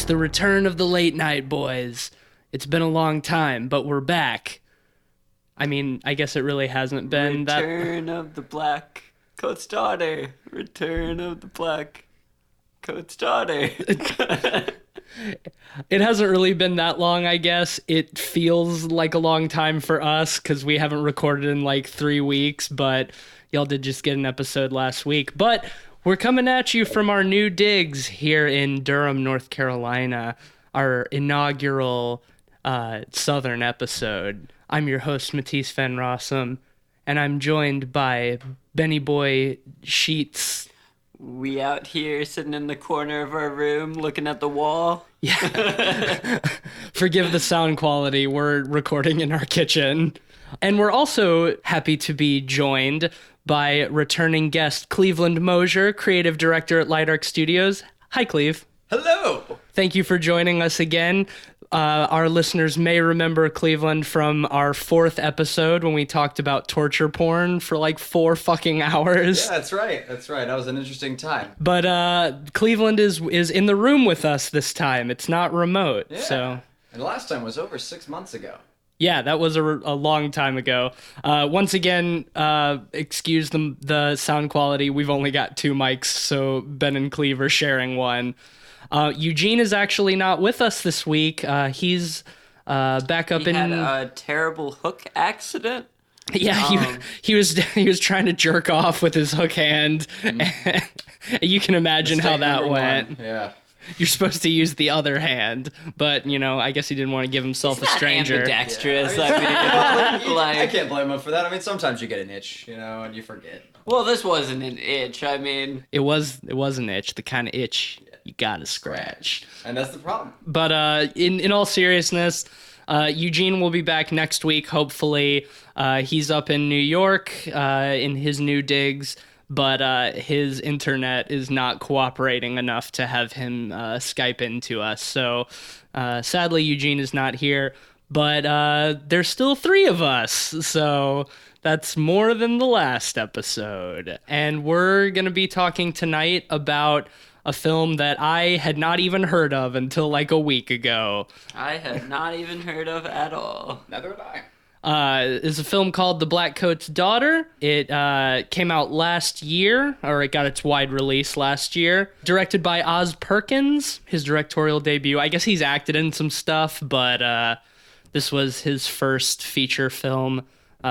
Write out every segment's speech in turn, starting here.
the return of the late night boys. It's been a long time, but we're back. I mean, I guess it really hasn't been that... Return of the Blackcoat's daughter. Return of the Blackcoat's daughter. It hasn't really been that long, I guess. It feels like a long time for us because we haven't recorded in like 3 weeks, but y'all did just get an episode last week. But we're coming at you from our new digs here in Durham, North Carolina, our inaugural Southern episode. I'm your host, Matisse Van Rossum, and I'm joined by Benny Boy Sheets. We out here sitting in the corner of our room looking at the wall. Yeah. Forgive the sound quality. We're recording in our kitchen. And we're also happy to be joined by returning guest Cleveland Mosher, creative director at Light Arc Studios. Hi, Cleve. Hello. Thank you for joining us again. Our listeners may remember Cleveland from our 4th episode when we talked about torture porn for like 4 fucking hours. Yeah, that's right. That was an interesting time. But Cleveland is in the room with us this time. It's not remote. Yeah. So. And last time was over 6 months ago. Yeah, that was a long time ago. Once again, excuse the sound quality. We've only got 2 mics, so Ben and Cleve are sharing one. Eugene is actually not with us this week. He's back up He had a terrible hook accident. Yeah, he was trying to jerk off with his hook hand. You can imagine how that went. Yeah. You're supposed to use the other hand, but, I guess he didn't want to give himself a stranger. Ambidextrous. Yeah. I I can't blame him for that. I mean, sometimes you get an itch, and you forget. Well, this wasn't an itch. I mean... It was an itch, the kind of itch you gotta scratch. And that's the problem. But in all seriousness, Eugene will be back next week, hopefully. He's up in New York in his new digs, but his internet is not cooperating enough to have him Skype into us. So sadly, Eugene is not here, but there's still 3 of us. So that's more than the last episode. And we're going to be talking tonight about a film that I had not even heard of until like a week ago. I had not even heard of at all. Neither had I. It's a film called The Blackcoat's Daughter. It came out last year, or it got its wide release last year. Directed by Oz Perkins, his directorial debut. I guess he's acted in some stuff, but this was his first feature film.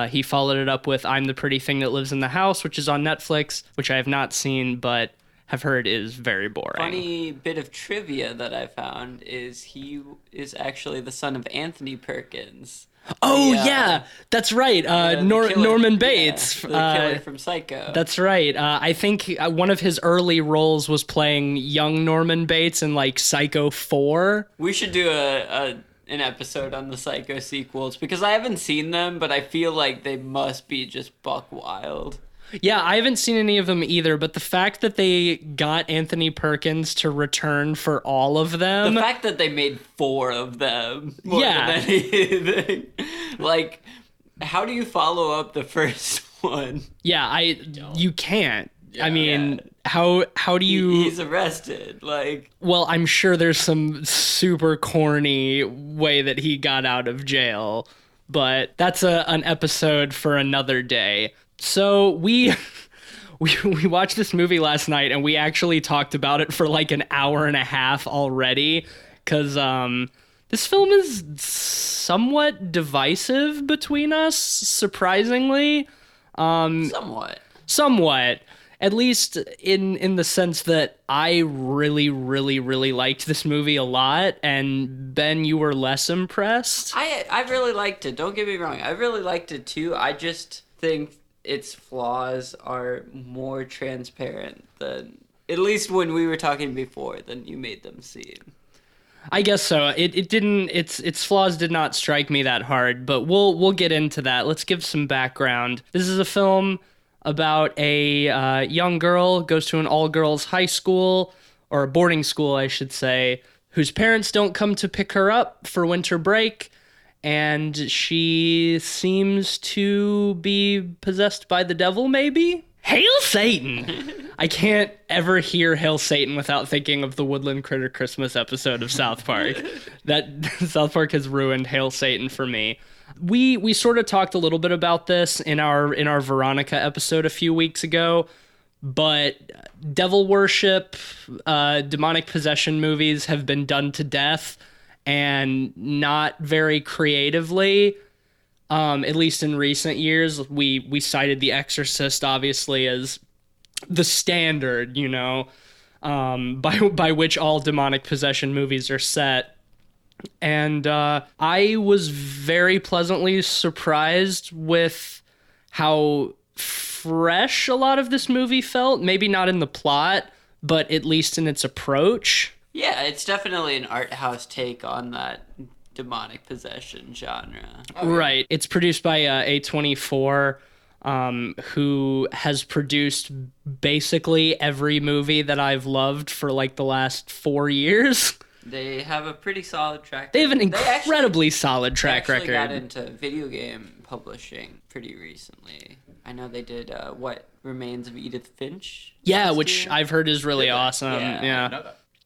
He followed it up with I'm the Pretty Thing That Lives in the House, which is on Netflix, which I have not seen, but have heard is very boring. Funny bit of trivia that I found is he is actually the son of Anthony Perkins. Oh, yeah, that's right. Norman Bates. The killer from Psycho. That's right. I think one of his early roles was playing young Norman Bates in like Psycho 4. We should do an episode on the Psycho sequels because I haven't seen them, but I feel like they must be just buck wild. Yeah, I haven't seen any of them either, but the fact that they got Anthony Perkins to return for all of them... The fact that they made 4 of them more than anything. Like, how do you follow up the first one? Yeah, you can't. Yeah. I mean, how do you... He's arrested, like... Well, I'm sure there's some super corny way that he got out of jail, but that's an episode for another day. So we watched this movie last night, and we actually talked about it for like an hour and a half already, because this film is somewhat divisive between us, surprisingly. Somewhat. At least in the sense that I really, really, really liked this movie a lot, and Ben, you were less impressed. I really liked it. Don't get me wrong. I really liked it too. I just think its flaws are more transparent than, at least when we were talking before, than you made them seem. I guess so. It didn't. Its flaws did not strike me that hard, but we'll get into that. Let's give some background. This is a film about a young girl goes to an all-girls high school, or a boarding school, I should say, whose parents don't come to pick her up for winter break. And she seems to be possessed by the devil, maybe? Hail Satan! I can't ever hear Hail Satan without thinking of the Woodland Critter Christmas episode of South Park. That South Park has ruined Hail Satan for me. We sort of talked a little bit about this in our Veronica episode a few weeks ago, but devil worship, demonic possession movies have been done to death, and not very creatively. At least in recent years, we cited The Exorcist, obviously, as the standard, by which all demonic possession movies are set. And I was very pleasantly surprised with how fresh a lot of this movie felt. Maybe not in the plot, but at least in its approach. Yeah, it's definitely an art house take on that demonic possession genre. Right. It's produced by A24, who has produced basically every movie that I've loved for like the last 4 years. They have a pretty solid track record. They have an incredibly solid track record. They got into video game publishing pretty recently. I know they did What Remains of Edith Finch. Yeah, which I've heard is really awesome. Yeah.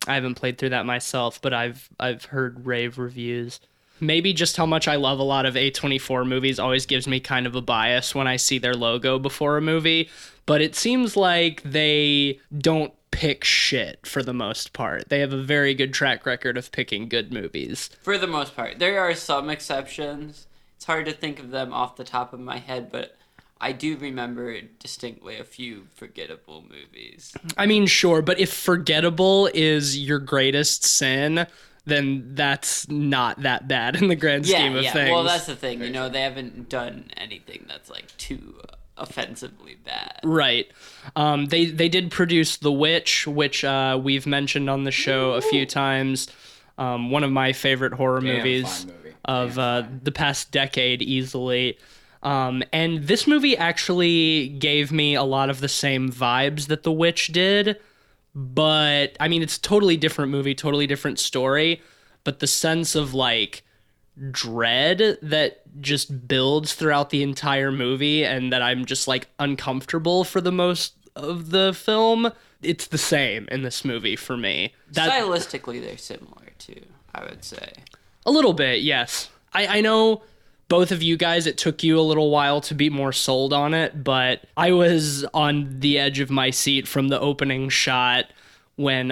I I haven't played through that myself, but I've heard rave reviews. Maybe just how much I love a lot of A24 movies always gives me kind of a bias when I see their logo before a movie, but it seems like they don't pick shit for the most part. They have a very good track record of picking good movies. For the most part. There are some exceptions. It's hard to think of them off the top of my head, but I do remember distinctly a few forgettable movies. I mean, sure, but if forgettable is your greatest sin, then that's not that bad in the grand scheme of things. Well, that's the thing. They haven't done anything that's like too offensively bad. Right. They did produce The Witch, which we've mentioned on the show a few times. One of my favorite horror movies of the past decade, easily. And this movie actually gave me a lot of the same vibes that The Witch did, but I mean, it's a totally different movie, totally different story, but the sense of like dread that just builds throughout the entire movie and that I'm just like uncomfortable for the most of the film, it's the same in this movie for me. Stylistically, they're similar too, I would say. A little bit, yes. I know both of you guys, it took you a little while to be more sold on it, but I was on the edge of my seat from the opening shot when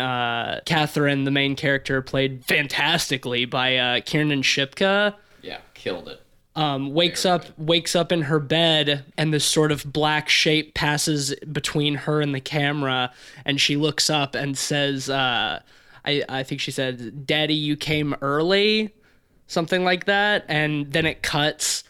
Catherine, the main character, played fantastically by Kiernan Shipka. Yeah, killed it. Wakes up in her bed, and this sort of black shape passes between her and the camera, and she looks up and says, I think she said, "Daddy, you came early," something like that, and then it cuts,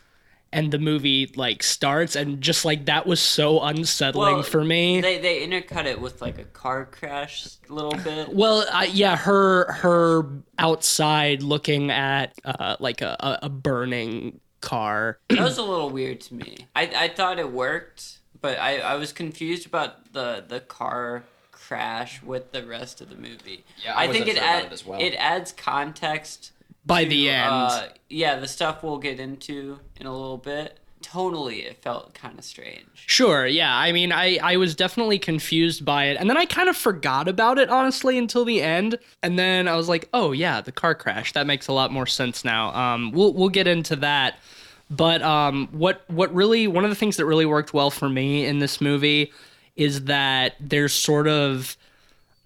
and the movie like starts, and just like that was so unsettling for me. They intercut it with like a car crash a little bit. Well, yeah, her outside looking at like a burning car. That was a little weird to me. I thought it worked, but I was confused about the car crash with the rest of the movie. Yeah, I think it adds context by the end. The stuff we'll get into in a little bit. Tonally, it felt kind of strange. Sure, yeah. I mean, I was definitely confused by it. And then I kind of forgot about it, honestly, until the end. And then I was like, oh, yeah, the car crash. That makes a lot more sense now. We'll get into that. But what really, one of the things that really worked well for me in this movie is that there's sort of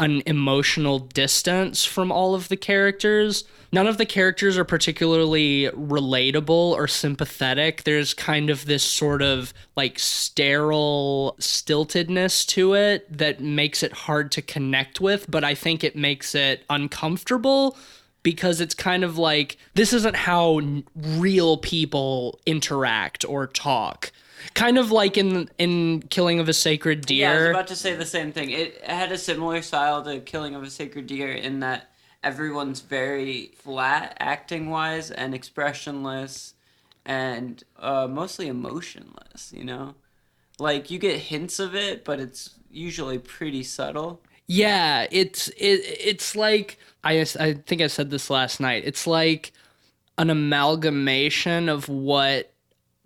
an emotional distance from all of the characters. None of the characters are particularly relatable or sympathetic. There's kind of this sort of like sterile stiltedness to it that makes it hard to connect with, but I think it makes it uncomfortable because it's kind of like, this isn't how real people interact or talk. Kind of like in Killing of a Sacred Deer. Yeah, I was about to say the same thing. It had a similar style to Killing of a Sacred Deer in that everyone's very flat acting-wise and expressionless and mostly emotionless, you know? Like, you get hints of it, but it's usually pretty subtle. Yeah, it's like, I think I said this last night, it's like an amalgamation of what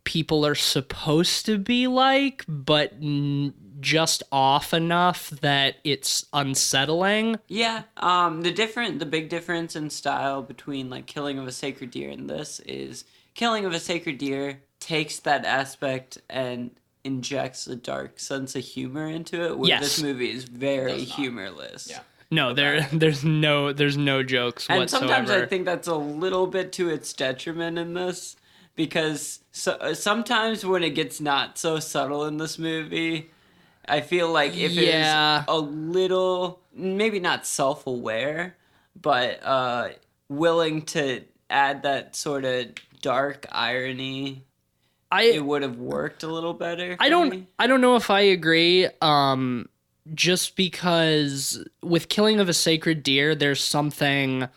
people are supposed to be like, but just off enough that it's unsettling. Yeah, the big difference in style between like Killing of a Sacred Deer and this is Killing of a Sacred Deer takes that aspect and injects a dark sense of humor into it, where this movie is very humorless. Yeah. No, there's no jokes and whatsoever. Sometimes I think that's a little bit to its detriment in this, because sometimes when it gets not so subtle in this movie, I feel like if it's a little, maybe not self-aware, but willing to add that sort of dark irony, it would have worked a little better. I don't know if I agree. Just because with Killing of a Sacred Deer, there's something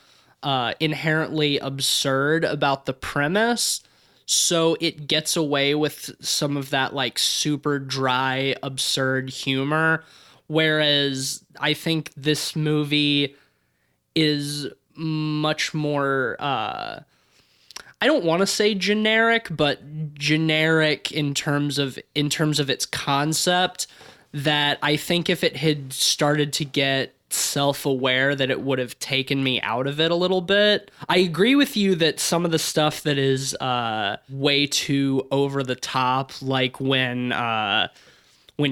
inherently absurd about the premise. So it gets away with some of that like super dry, absurd humor. Whereas I think this movie is much more, I don't want to say generic, but generic in terms of its concept, that I think if it had started to get self-aware, that it would have taken me out of it a little bit. I agree with you that some of the stuff that is way too over the top, like when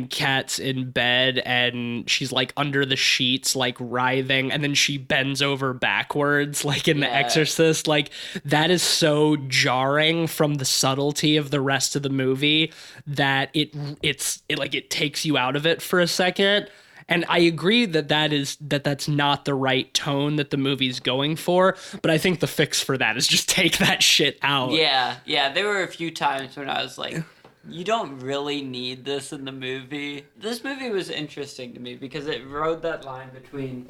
Kat's in bed and she's like under the sheets, like writhing, and then she bends over backwards, like in The Exorcist, like that is so jarring from the subtlety of the rest of the movie that it takes you out of it for a second. And I agree that's not the right tone that the movie's going for, but I think the fix for that is just take that shit out. Yeah, there were a few times when I was like, you don't really need this in the movie. This movie was interesting to me because it rode that line between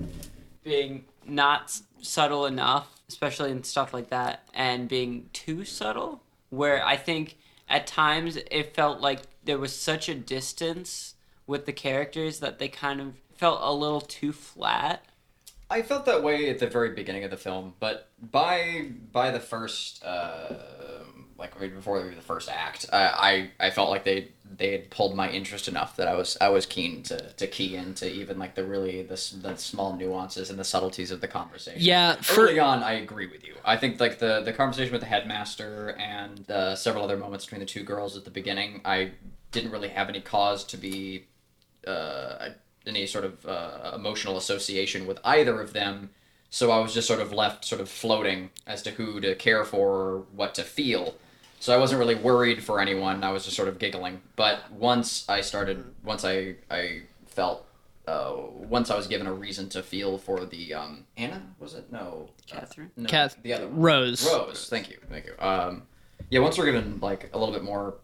being not subtle enough, especially in stuff like that, and being too subtle, where I think at times it felt like there was such a distance with the characters that they kind of felt a little too flat. I felt that way at the very beginning of the film, but by the first like right before the first act, I felt like they had pulled my interest enough that I was keen to key into even like the small nuances and the subtleties of the conversation. Yeah, early on, I agree with you. I think like the conversation with the headmaster and the several other moments between the two girls at the beginning, I didn't really have any cause to be any sort of emotional association with either of them. So I was just sort of left sort of floating as to who to care for or what to feel. So I wasn't really worried for anyone. I was just sort of giggling. But once I was given a reason to feel for the Anna, was it? No, Catherine. No, the other one. Rose. Thank you. Yeah, once we're given like a little bit more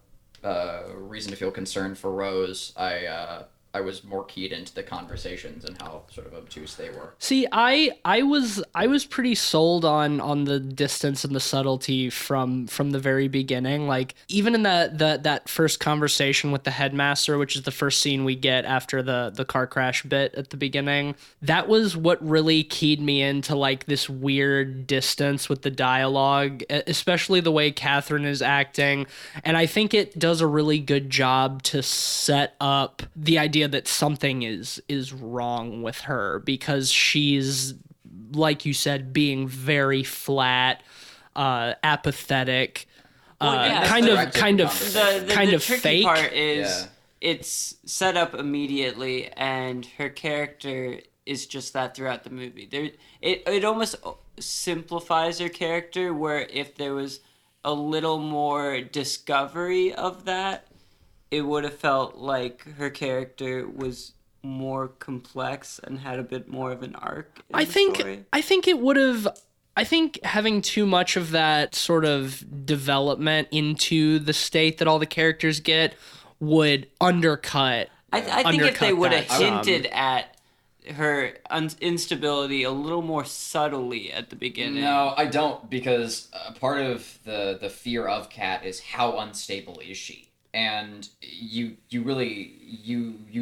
reason to feel concerned for Rose, I was more keyed into the conversations and how sort of obtuse they were. See, I was pretty sold on the distance and the subtlety from the very beginning. Like even in that first conversation with the headmaster, which is the first scene we get after the car crash bit at the beginning, that was what really keyed me into like this weird distance with the dialogue, especially the way Catherine is acting. And I think it does a really good job to set up the idea that something is wrong with her, because she's, like you said, being very flat, apathetic, kind of the tricky fake. Part is it's set up immediately, and her character is just that throughout the movie. It almost simplifies her character, where if there was a little more discovery of that, it would have felt like her character was more complex and had a bit more of an arc. I think it would have. I think having too much of that sort of development into the state that all the characters get would undercut. I think if they would have hinted at her instability a little more subtly at the beginning. No, I don't, because part of the fear of Kat is how unstable is she. And you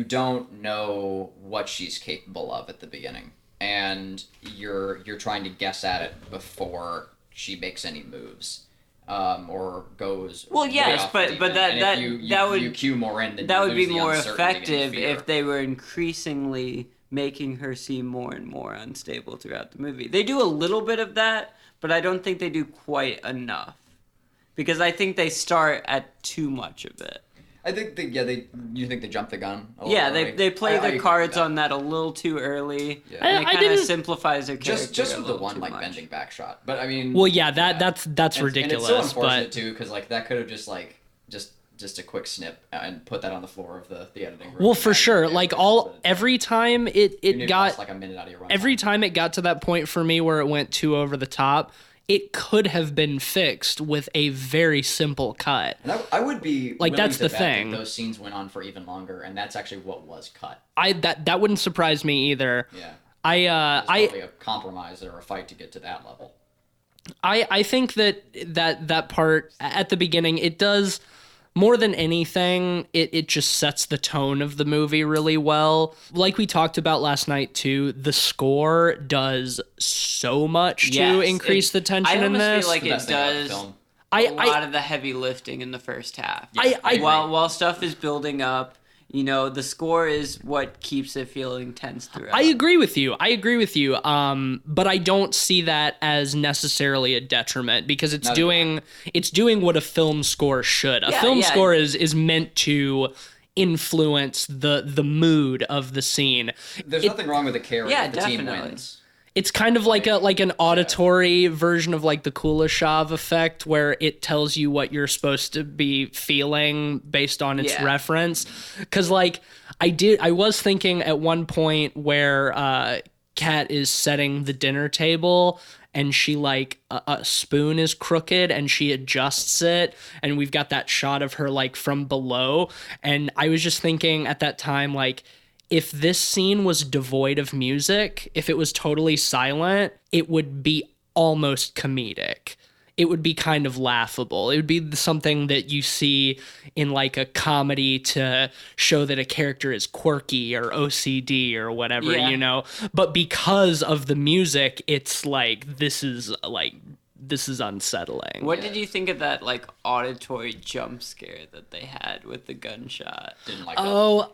don't know what she's capable of at the beginning, and you're trying to guess at it before she makes any moves. or goes. Well, way yes, off the but deep but end. that And that if you that would you cue more in, then that you would be lose the more uncertainty and the effective fear. if they were increasingly making her seem more and more unstable throughout the movie. They do a little bit of that, but I don't think they do quite enough. Because I think they start at too much of it. I think you think they jumped the gun a little Yeah, early? they play I their agree cards with that. on that a little too early. Yeah. And it I kind of didn't- simplifies their character Just a with the little one too like much. bending back shot, but I mean, Well, yeah, that's And it's so ridiculous, unfortunate but too, because like that could have just like just a quick snip and put that on the floor of the editing room. well, for And sure. it Like was- every time you it need to got lost, like a minute out of your run every time. time it got to that point for me where it went too over the top, it could have been fixed with a very simple cut. And I would be Like, willing that's to the bet thing. that those scenes went on for even longer, and that's actually what was cut. That wouldn't surprise me either. Yeah, I it's probably a compromise or a fight to get to that level. I think that part at the beginning, it does more than anything, it just sets the tone of the movie really well. Like we talked about last night too, the score does so much to Yes, increase the tension I in almost this. feel like The it best thing about the does film. a lot of the heavy lifting in the first half. I agree. While stuff is building up, the score is what keeps it feeling tense throughout. I agree with you. But I don't see that as necessarily a detriment because it's Neither do doing what a film score should. A Yeah, film yeah. score is meant to influence the mood of the scene. There's nothing wrong with the carry Yeah, if the team definitely. wins. It's kind of like an auditory version of like the Kuleshov effect where it tells you what you're supposed to be feeling based on its Yeah. reference. Cause like I was thinking at one point where Kat is setting the dinner table and she like a spoon is crooked and she adjusts it and we've got that shot of her like from below. And I was just thinking at that time, like, if this scene was devoid of music, if it was totally silent, it would be almost comedic. It would be kind of laughable. It would be something that you see in like a comedy to show that a character is quirky or OCD or whatever, Yeah. But because of the music, it's like this is unsettling. What did you think of that like auditory jump scare that they had with the gunshot? Didn't like Oh,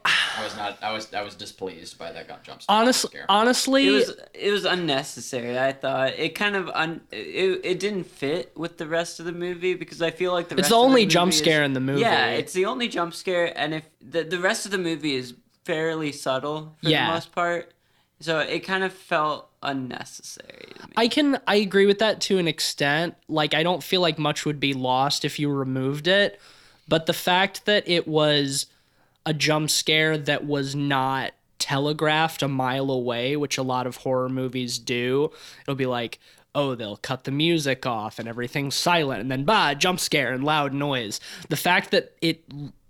that. I was displeased by that gun jump scare. honestly, It was unnecessary. I thought it kind of it didn't fit with the rest of the movie because I feel like it's the only jump scare in the movie. Yeah, it's the only jump scare, and if the rest of the movie is fairly subtle for the most part, so it kind of felt unnecessary to me. I agree with that to an extent. Like, I don't feel like much would be lost if you removed it. But the fact that it was a jump scare that was not telegraphed a mile away, which a lot of horror movies do, it'll be like, oh, they'll cut the music off and everything's silent and then jump scare and loud noise. The fact that it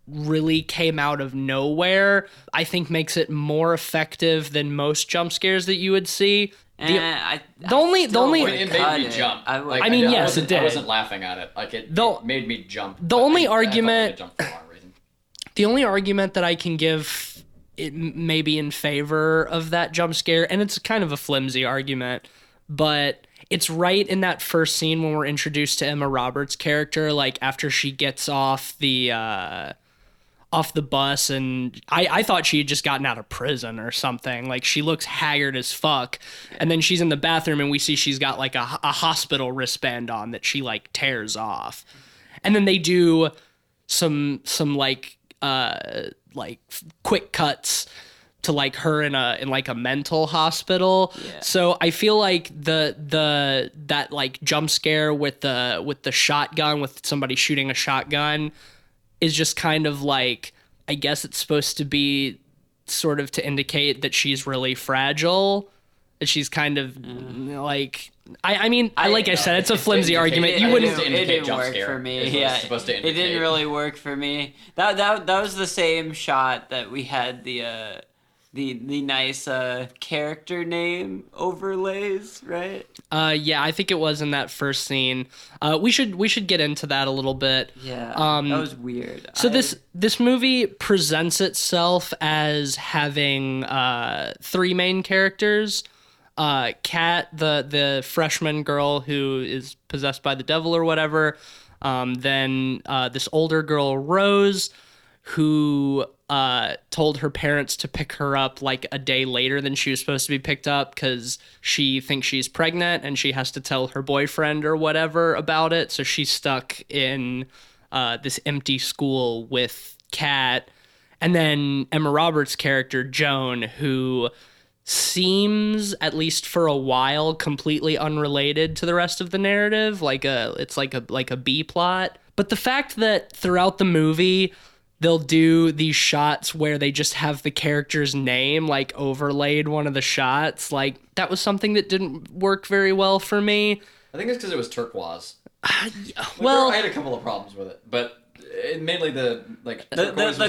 really came out of nowhere, I think makes it more effective than most jump scares that you would see. The only- It made me jump. I mean, yes, it did. I wasn't laughing at it. Like it made me jump. The only I thought argument- I jumped for the wrong reason. The only argument that I can give it maybe in favor of that jump scare, and it's kind of a flimsy argument, but it's right in that first scene when we're introduced to Emma Roberts' character, like after she gets off the bus, and I thought she had just gotten out of prison or something. Like, she looks haggard as fuck, and then she's in the bathroom and we see she's got like a hospital wristband on that she like tears off, and then they do some quick cuts to like her in a mental hospital. Yeah. So I feel like that like jump scare with the shotgun, with somebody shooting a shotgun, is just kind of like, I guess it's supposed to be sort of to indicate that she's really fragile. That she's kind of like, I mean, like I said, it's a flimsy argument. You wouldn't. to indicate It didn't jump work scare. for me. It's Yeah, supposed to it didn't indicate. really work for me. That was the same shot that we had the nice character name overlays, right? Yeah, I think it was in that first scene. We should get into that a little bit. Yeah, that was weird. So this movie presents itself as having three main characters. Kat, the freshman girl who is possessed by the devil or whatever. Then this older girl, Rose, who told her parents to pick her up like a day later than she was supposed to be picked up because she thinks she's pregnant and she has to tell her boyfriend or whatever about it. So she's stuck in this empty school with Kat. And then Emma Roberts' character, Joan, who seems, at least for a while, completely unrelated to the rest of the narrative. It's like a B plot. But the fact that throughout the movie they'll do these shots where they just have the character's name like overlaid one of the shots, like that was something that didn't work very well for me. I think it's because it was turquoise. Well, I had a couple of problems with it, but mainly the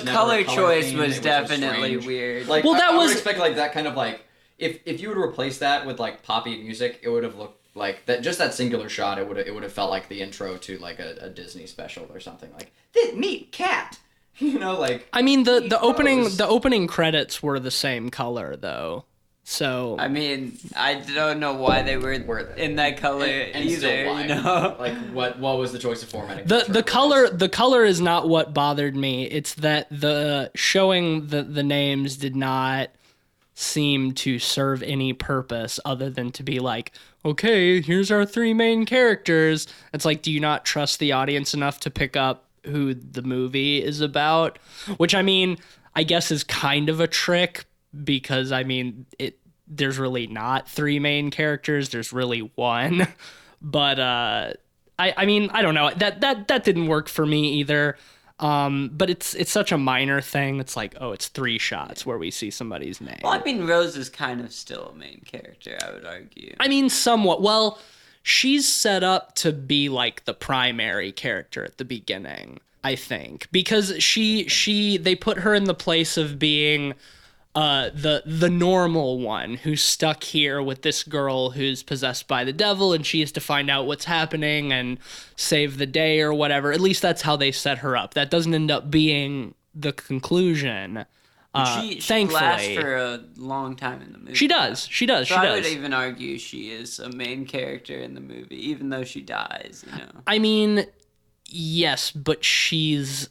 color choice was theme, definitely strange. weird. Like, well, that I was would expect like that kind of like if you would replace that with like poppy music, it would have looked like that. Just that singular shot, it would have felt like the intro to like a Disney special or something. Like meet Cat, you know, like. I mean the opening credits were the same color though. So I mean, I don't know why they were in that color and either. still why. You know, like what was the choice of formatting? the color is not what bothered me. It's that the showing the names did not seem to serve any purpose other than to be like, okay, here's our three main characters. It's like, do you not trust the audience enough to pick up who the movie is about? Which, I mean, I guess is kind of a trick because, I mean, there's really not three main characters. There's really one. But I mean, I don't know. That didn't work for me either. But it's such a minor thing. It's like, oh, it's three shots where we see somebody's name. well, I mean, Rose is kind of still a main character, I would argue. I mean, somewhat. Well, she's set up to be like the primary character at the beginning, I think, because they put her in the place of being the normal one who's stuck here with this girl who's possessed by the devil, and she has to find out what's happening and save the day or whatever. At least that's how they set her up. That doesn't end up being the conclusion. She thankfully, lasts for a long time in the movie. She does. So I would even argue she is a main character in the movie, even though she dies. You know. I mean, yes, but she's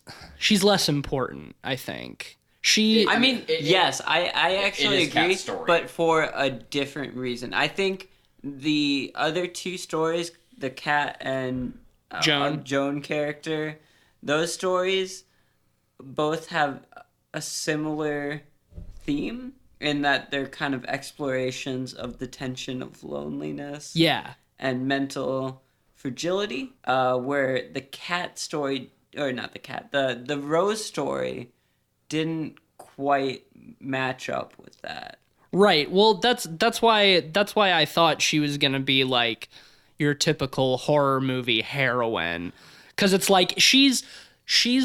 less important, I think. Yes, I actually agree, Kat's story. but for a different reason. I think the other two stories, the Cat and Joan character, those stories both have a similar theme in that they're kind of explorations of the tension of loneliness. Yeah. And mental fragility, where the Cat story, or not the Cat, the Rose story didn't quite match up with that. Right. Well, that's why I thought she was going to be like your typical horror movie heroine, cuz it's like she's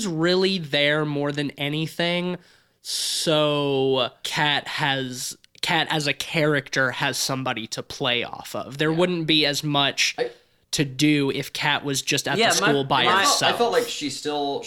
really there more than anything. So Kat as a character has somebody to play off of. There wouldn't be as much to do if Kat was just at the school by herself. I felt like she still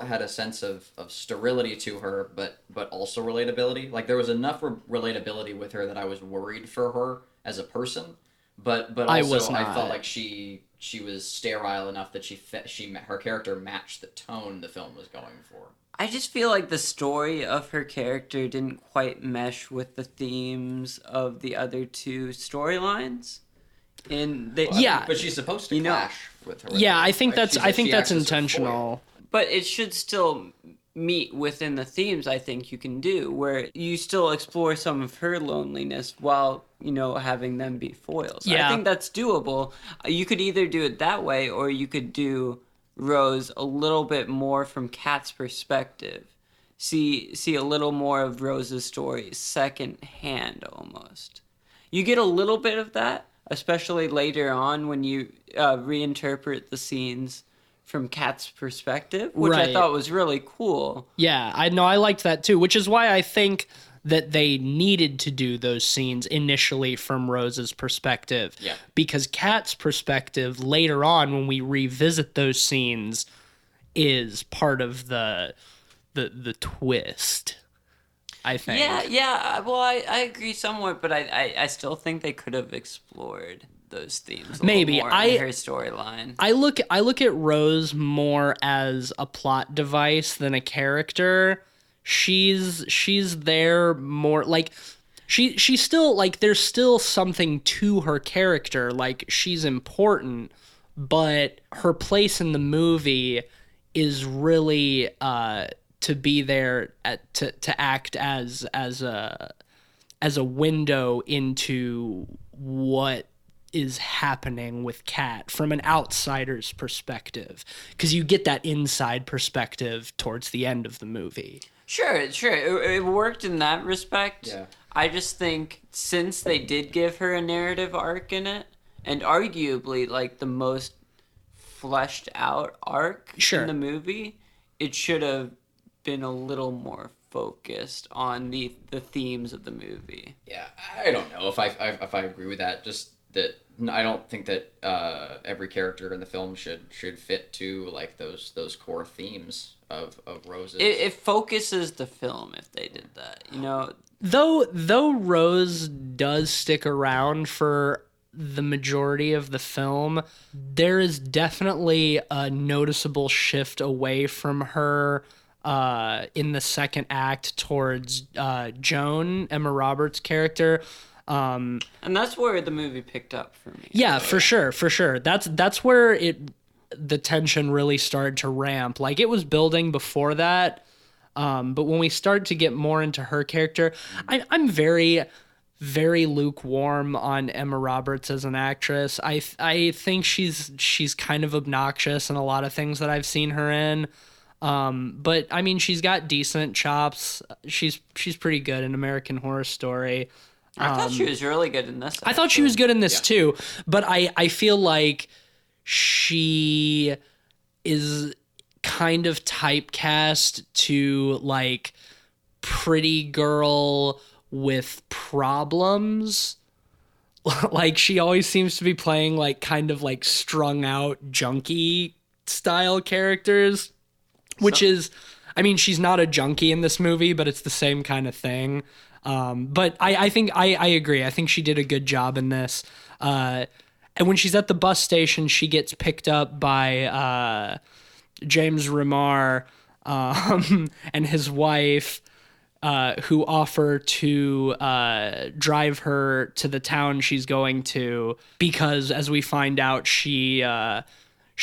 had a sense of sterility to her, but also relatability. Like there was enough relatability with her that I was worried for her as a person, but also I felt like she was sterile enough that her character matched the tone the film was going for. I just feel like the story of her character didn't quite mesh with the themes of the other two storylines. But she's supposed to clash with her. Yeah, I think that's intentional. But it should still meet within the themes I think you can do, where you still explore some of her loneliness while, having them be foils. Yeah. I think that's doable. You could either do it that way, or you could do Rose a little bit more from Kat's perspective. See a little more of Rose's story second hand almost. You get a little bit of that, especially later on when you reinterpret the scenes from Kat's perspective, which I thought was really cool. Yeah, I liked that too, which is why I think that they needed to do those scenes initially from Rose's perspective. Yeah. Because Kat's perspective later on, when we revisit those scenes, is part of the twist, I think. Yeah. Well, I agree somewhat, but I still think they could have explored those themes. Maybe. More in her storyline. I look at Rose more as a plot device than a character. She's there more like she's still like there's still something to her character, like she's important, but her place in the movie is really to be there to act as a window into what is happening with Kat from an outsider's perspective, because you get that inside perspective towards the end of the movie. Sure. It worked in that respect. Yeah. I just think since they did give her a narrative arc in it, and arguably like the most fleshed out arc in the movie, it should have been a little more focused on the themes of the movie. Yeah, I don't know if I agree with that. Just that I don't think that every character in the film should fit to like those core themes of Rose's. It focuses the film if they did that, you know. Though Rose does stick around for the majority of the film, there is definitely a noticeable shift away from her in the second act towards Joan, Emma Roberts' character. And that's where the movie picked up for me. Yeah, for sure. That's where the tension really started to ramp. Like, it was building before that, but when we start to get more into her character, I'm very, very lukewarm on Emma Roberts as an actress. I think she's kind of obnoxious in a lot of things that I've seen her in. But I mean, she's got decent chops. She's pretty good in American Horror Story. I thought she was really good in this. I thought she was good in this too, but I feel like she is kind of typecast to like pretty girl with problems. Like, she always seems to be playing like kind of like strung out junkie style characters, which is, I mean, she's not a junkie in this movie, but it's the same kind of thing. But I think I agree. I think she did a good job in this. And when she's at the bus station, she gets picked up by James Remar and his wife, who offer to drive her to the town she's going to, because, as we find out, she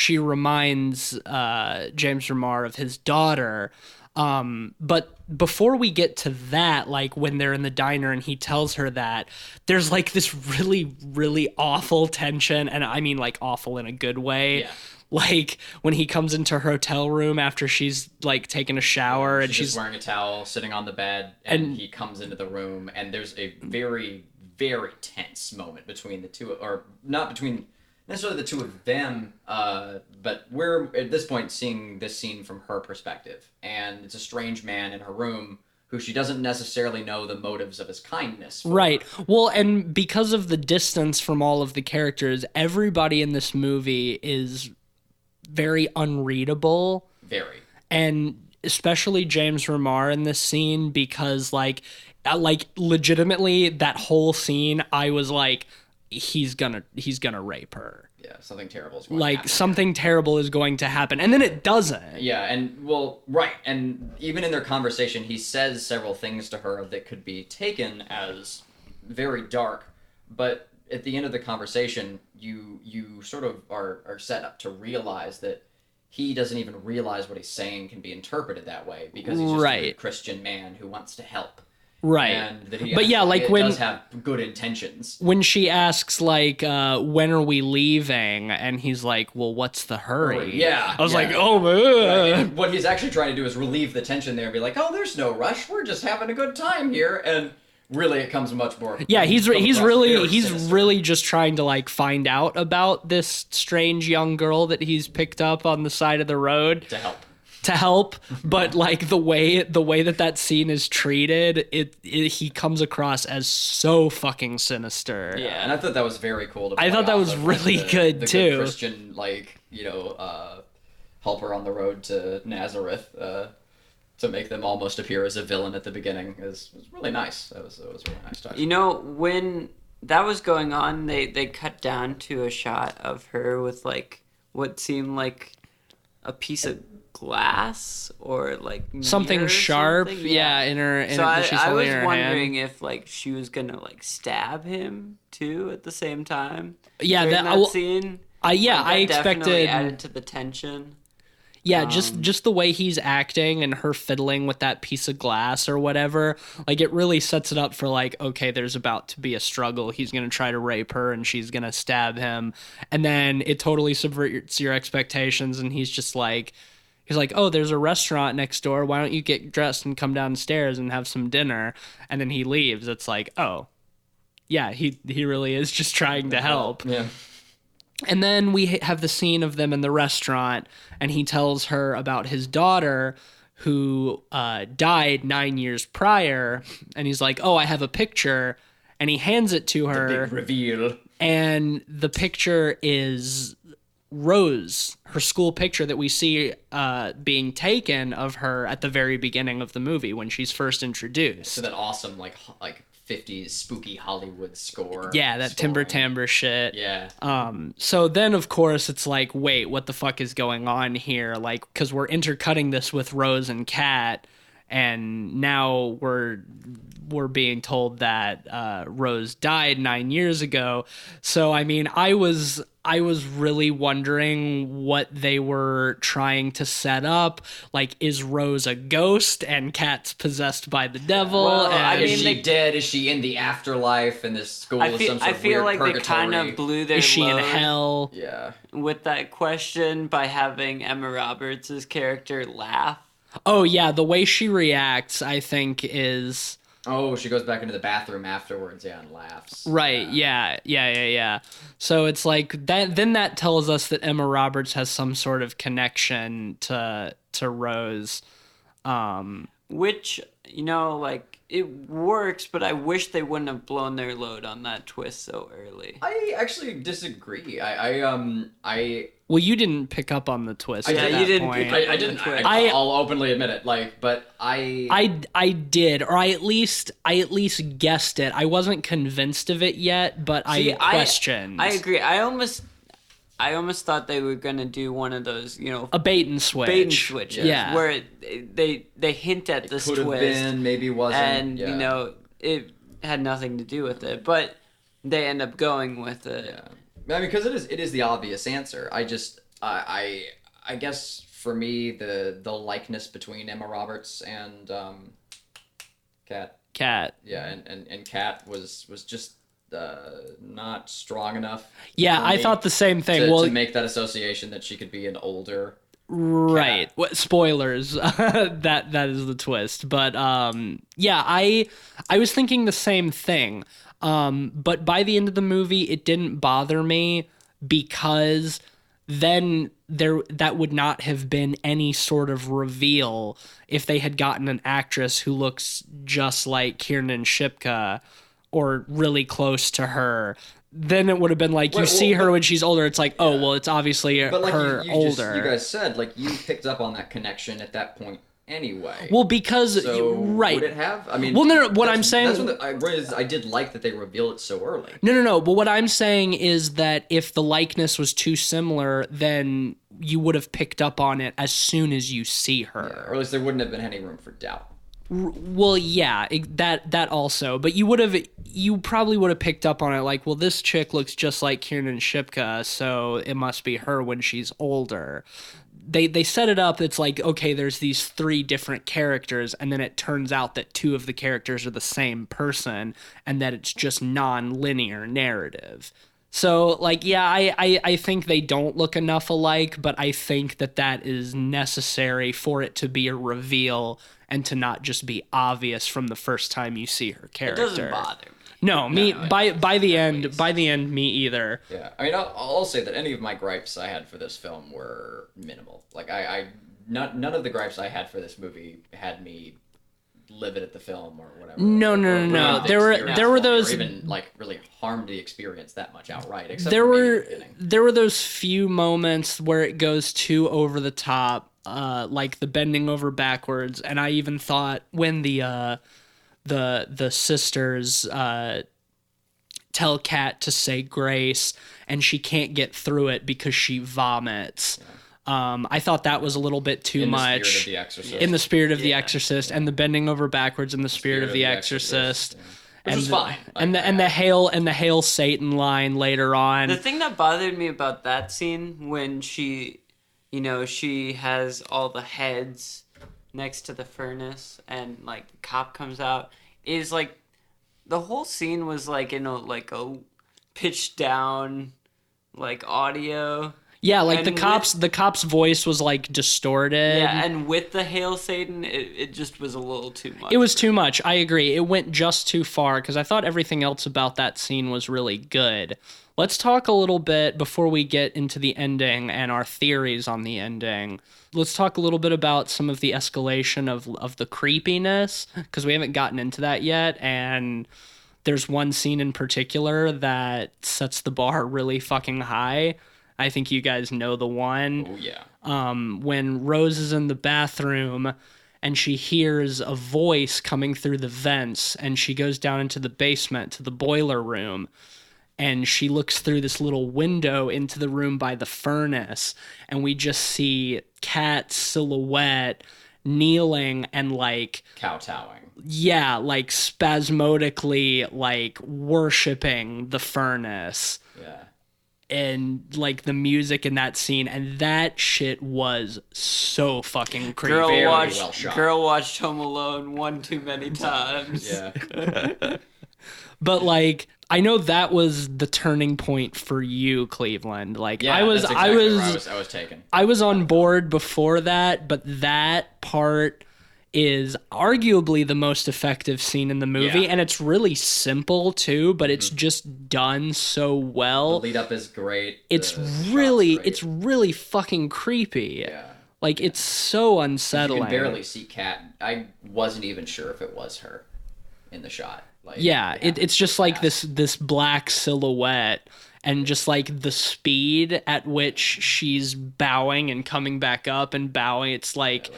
reminds James Remar of his daughter. But before we get to that, like when they're in the diner and he tells her that, there's like this really, really awful tension. And I mean like awful in a good way. Yeah. Like when he comes into her hotel room after she's like taken a shower and she's wearing a towel, sitting on the bed, and he comes into the room, and there's a very, very tense moment between the two, or not between necessarily the two of them, but we're at this point seeing this scene from her perspective, and it's a strange man in her room who she doesn't necessarily know the motives of his kindness for. Right. Well, and because of the distance from all of the characters, everybody in this movie is very unreadable. Very. And especially James Remar in this scene, because like legitimately that whole scene, I was like, he's gonna rape her. Yeah, something terrible is going to happen. Something terrible is going to happen, and then it doesn't. Yeah, and well, right, and even in their conversation, he says several things to her that could be taken as very dark, but at the end of the conversation, you sort of are set up to realize that he doesn't even realize what he's saying can be interpreted that way, because he's just a Christian man who wants to help. Right. And that he but yeah, like when does have good intentions. When she asks like, when are we leaving? And he's like, well, what's the hurry? Yeah. I was like, oh, right. And what he's actually trying to do is relieve the tension there and be like, oh, there's no rush. We're just having a good time here. And really it comes much more. Yeah, he's really just trying to like find out about this strange young girl that he's picked up on the side of the road to help, but like the way that scene is treated, he comes across as so fucking sinister. Yeah, and I thought that was very cool. I thought that was really good too. Good Christian, helper on the road to Nazareth, to make them almost appear as a villain at the beginning was really nice. That was a really nice touch. You know, when that was going on, they cut down to a shot of her with like what seemed like a piece of glass or like Something mirror or sharp, something. yeah, in her. So that she's I holding was in her wondering hand. if like she was gonna like stab him too at the same time. Yeah, during that scene. yeah, Like, I that definitely expected. added to the tension. Yeah, just the way he's acting and her fiddling with that piece of glass or whatever, like it really sets it up for like, okay, there's about to be a struggle. He's gonna try to rape her and she's gonna stab him, and then it totally subverts your expectations. And he's like, oh, there's a restaurant next door. Why don't you get dressed and come downstairs and have some dinner? And then he leaves. It's like, oh, yeah, he really is just trying to help. Yeah. And then we have the scene of them in the restaurant, and he tells her about his daughter who died 9 years prior. And he's like, oh, I have a picture. And he hands it to her. Big reveal. And the picture is Rose, her school picture that we see being taken of her at the very beginning of the movie when she's first introduced. So that awesome, like 50s spooky Hollywood score. Yeah, that timbre timbre shit. Yeah. So then, of course, it's like, wait, what the fuck is going on here? Like, because we're intercutting this with Rose and Kat, and now we're being told that Rose died 9 years ago. So, I mean, I was really wondering what they were trying to set up. Like, is Rose a ghost and Kat's possessed by the devil? Well, and I mean, is she dead? Is she in the afterlife? And this school is some sort I of feel weird like purgatory? they kind of blew their is she in load hell? Yeah. with that question by having Emma Roberts' character laugh. Oh, yeah, the way she reacts, I think, is... Oh, she goes back into the bathroom afterwards, yeah, and laughs. Right, yeah. So it's like that. Then that tells us that Emma Roberts has some sort of connection to Rose. Which, you know, like, it works, but I wish they wouldn't have blown their load on that twist so early. I actually disagree. Well, you didn't pick up on the twist. I at did. that You didn't point. pick up- I didn't. Twist. I'll openly admit it. But I did, or I at least guessed it. I wasn't convinced of it yet, but See, I questioned. I agree. I almost thought they were gonna do one of those, you know, A bait and switch. bait and switches, Yeah. where they hint at this could have twist, been, maybe wasn't. and yeah. you know it had nothing to do with it, but they end up going with it. Yeah. I mean, because it is the obvious answer. I guess for me the likeness between Emma Roberts and Cat. yeah, and Kat was just not strong enough. Yeah, for I me thought the same thing. to make that association that she could be an older. Right. What spoilers? that is the twist. But yeah, I was thinking the same thing. But by the end of the movie, it didn't bother me because then that would not have been any sort of reveal if they had gotten an actress who looks just like Kiernan Shipka or really close to her. Then it would have been like, you see her when she's older, it's like, oh, well, it's obviously But like her older. you guys said, like you picked up on that connection at that point anyway. Well, because so right. would it have? I mean, Well, no. What I'm saying, that's I did like that they reveal it so early. no. But what I'm saying is that if the likeness was too similar, then you would have picked up on it as soon as you see her. Or at least there wouldn't have been any room for doubt. Well, yeah, that also. But you probably would have picked up on it, like, well, this chick looks just like Kiernan Shipka, so it must be her when she's older. They set it up, it's like, okay, there's these three different characters, and then it turns out that two of the characters are the same person, and that it's just non-linear narrative. So, like, yeah, I think they don't look enough alike, but I think that is necessary for it to be a reveal and to not just be obvious from the first time you see her character. It doesn't bother me. No, me by the end, me either. Yeah, I mean, I'll say that any of my gripes I had for this film were minimal. Like, none of the gripes I had for this movie had me livid at the film or whatever. No. There were those, or even like really harmed the experience that much outright. Except there for maybe were the beginning. there were those few moments where it goes too over the top, like the bending over backwards, and I even thought when the sisters tell Kat to say grace, and she can't get through it because she vomits. I thought that was a little bit too much. In the spirit of The Exorcist, and the bending over backwards in the spirit of The Exorcist. Which was fine. And the hail Satan line later on. The thing that bothered me about that scene when she has all the heads next to the furnace and like the cop comes out is like the whole scene was like in a pitched down like audio. Yeah, like the cop's voice was like distorted. Yeah, and with the Hail Satan, it just was a little too much. It was too much. I agree. It went just too far because I thought everything else about that scene was really good. Let's talk a little bit before we get into the ending and our theories on the ending. Let's talk a little bit about some of the escalation of the creepiness because we haven't gotten into that yet, and there's one scene in particular that sets the bar really fucking high. I think you guys know the one. Oh, yeah. When Rose is in the bathroom and she hears a voice coming through the vents and she goes down into the basement to the boiler room and she looks through this little window into the room by the furnace and we just see Kat's silhouette kneeling and like... kowtowing. Yeah, like spasmodically like worshiping the furnace. Yeah. And like the music in that scene, and that shit was so fucking creepy. Girl watched Home Alone one too many times. Yeah. But like, I know that was the turning point for you, Cleveland. Like, yeah, I was taken. I was on board before that, but that part is arguably the most effective scene in the movie, and it's really simple too, but it's just done so well. The lead up is great. It's really fucking creepy. Yeah. Like, it's so unsettling. You can barely see Kat. I wasn't even sure if it was her in the shot. Like, yeah, it's just like this black silhouette, and just like the speed at which she's bowing and coming back up and bowing, it's like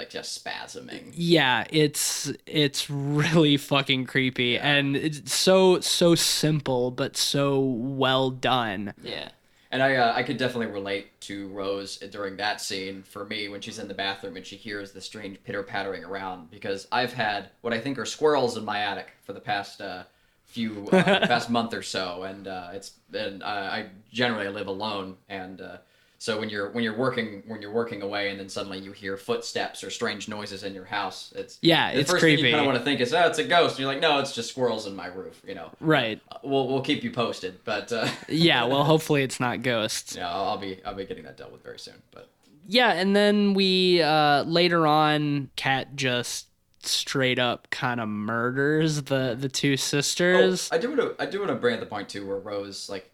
just spasming. Yeah, it's really fucking creepy, and it's so simple but so well done. Yeah. And I could definitely relate to Rose during that scene for me when she's in the bathroom and she hears the strange pitter-pattering around, because I've had what I think are squirrels in my attic for the past past month or so, and I generally live alone, and so when you're working away and then suddenly you hear footsteps or strange noises in your house, it's creepy. Thing you kind of want to think is, oh, it's a ghost, and you're like, no, it's just squirrels in my roof, you know. Right. We'll keep you posted, but yeah, well, hopefully it's not ghosts. Yeah, I'll be getting that dealt with very soon, but yeah, and then we later on, Kat just straight up kind of murders the two sisters. Oh, I do want to bring up the point too where Rose like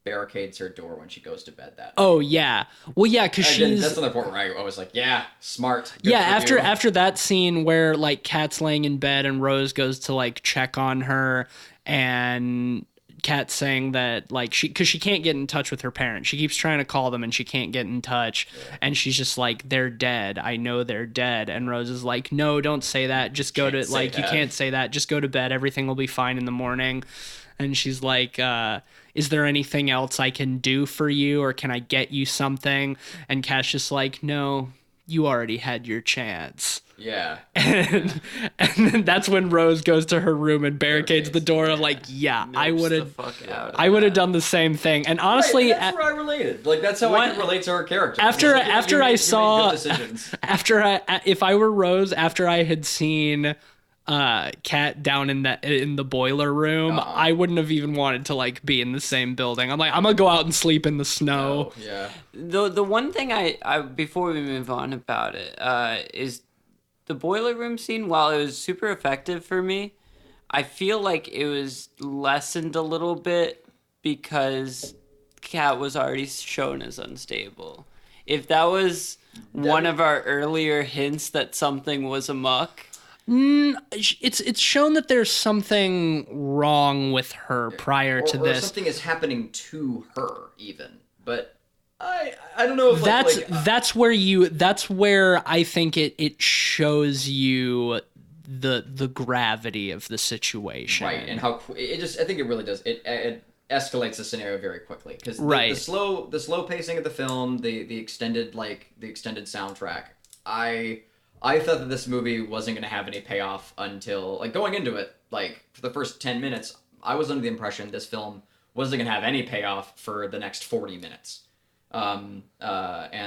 barricades her door when she goes to bed that night. Oh yeah, well yeah, because that's another point where I was like, yeah, smart. Good after that scene where like Kat's laying in bed and Rose goes to like check on her, and Kat's saying that like because she can't get in touch with her parents. She keeps trying to call them and she can't get in touch. Yeah. And she's just like, they're dead. I know they're dead. And Rose is like, no, don't say that. Just go to like, you can't say that. Just go to bed. Everything will be fine in the morning. And she's like, is there anything else I can do for you, or can I get you something? And Kat's just like, no, you already had your chance. Yeah. And then that's when Rose goes to her room and barricades the door. I'm like, yeah, I would have done the same thing. And honestly, that's where I related. Like, that's how I can relate to her character. If I were Rose, after I had seen Kat down in the boiler room, I wouldn't have even wanted to like be in the same building. I'm like, I'm gonna go out and sleep in the snow. Oh, yeah. The one thing I before we move on about it is the boiler room scene. While it was super effective for me, I feel like it was lessened a little bit because Kat was already shown as unstable. If that was one of our earlier hints that something was amok. It's shown that there's something wrong with her prior to this. Or something is happening to her even. But I don't know if that's where I think it shows you the gravity of the situation. Right, and how it just, I think it really does. It escalates the scenario very quickly because Right. the slow pacing of the film, the extended soundtrack. I thought that this movie wasn't going to have any payoff until, like, going into it, like, for the first 10 minutes, I was under the impression this film wasn't going to have any payoff for the next 40 minutes. And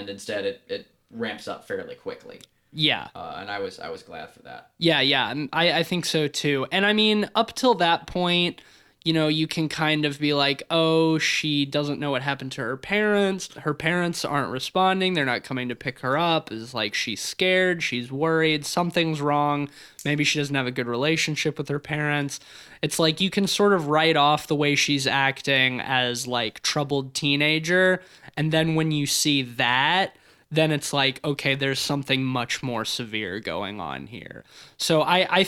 instead it ramps up fairly quickly. Yeah. And I was glad for that. Yeah. And I think so too. And I mean, up till that point, you know, you can kind of be like, oh, she doesn't know what happened to her parents. Her parents aren't responding. They're not coming to pick her up. It's like she's scared. She's worried. Something's wrong. Maybe she doesn't have a good relationship with her parents. It's like you can sort of write off the way she's acting as like troubled teenager. And then when you see that, then it's like, okay, there's something much more severe going on here. So I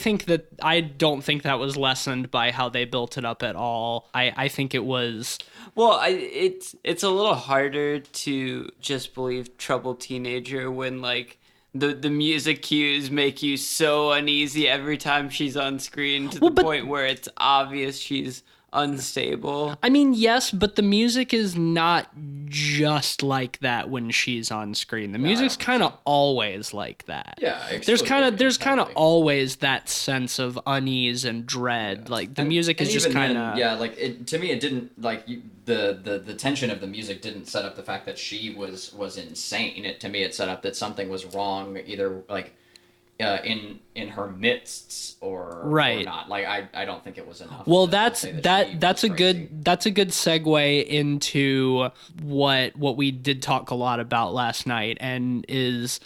don't think that was lessened by how they built it up at all. I think it was... Well, it's a little harder to just believe troubled teenager when, like, the music cues make you so uneasy every time she's on screen to the point where it's obvious she's unstable. I mean, yes, but the music is not just like that when she's on screen. The music's kind of always like that. Yeah, there's kind of always that sense of unease and dread. Yeah. Like the music is just kind of to me it didn't the tension of the music didn't set up the fact that she was insane. To me it set up that something was wrong, either like in her midst or not. Like I don't think it was enough. Well, that's a good segue into what we did talk a lot about last night, and is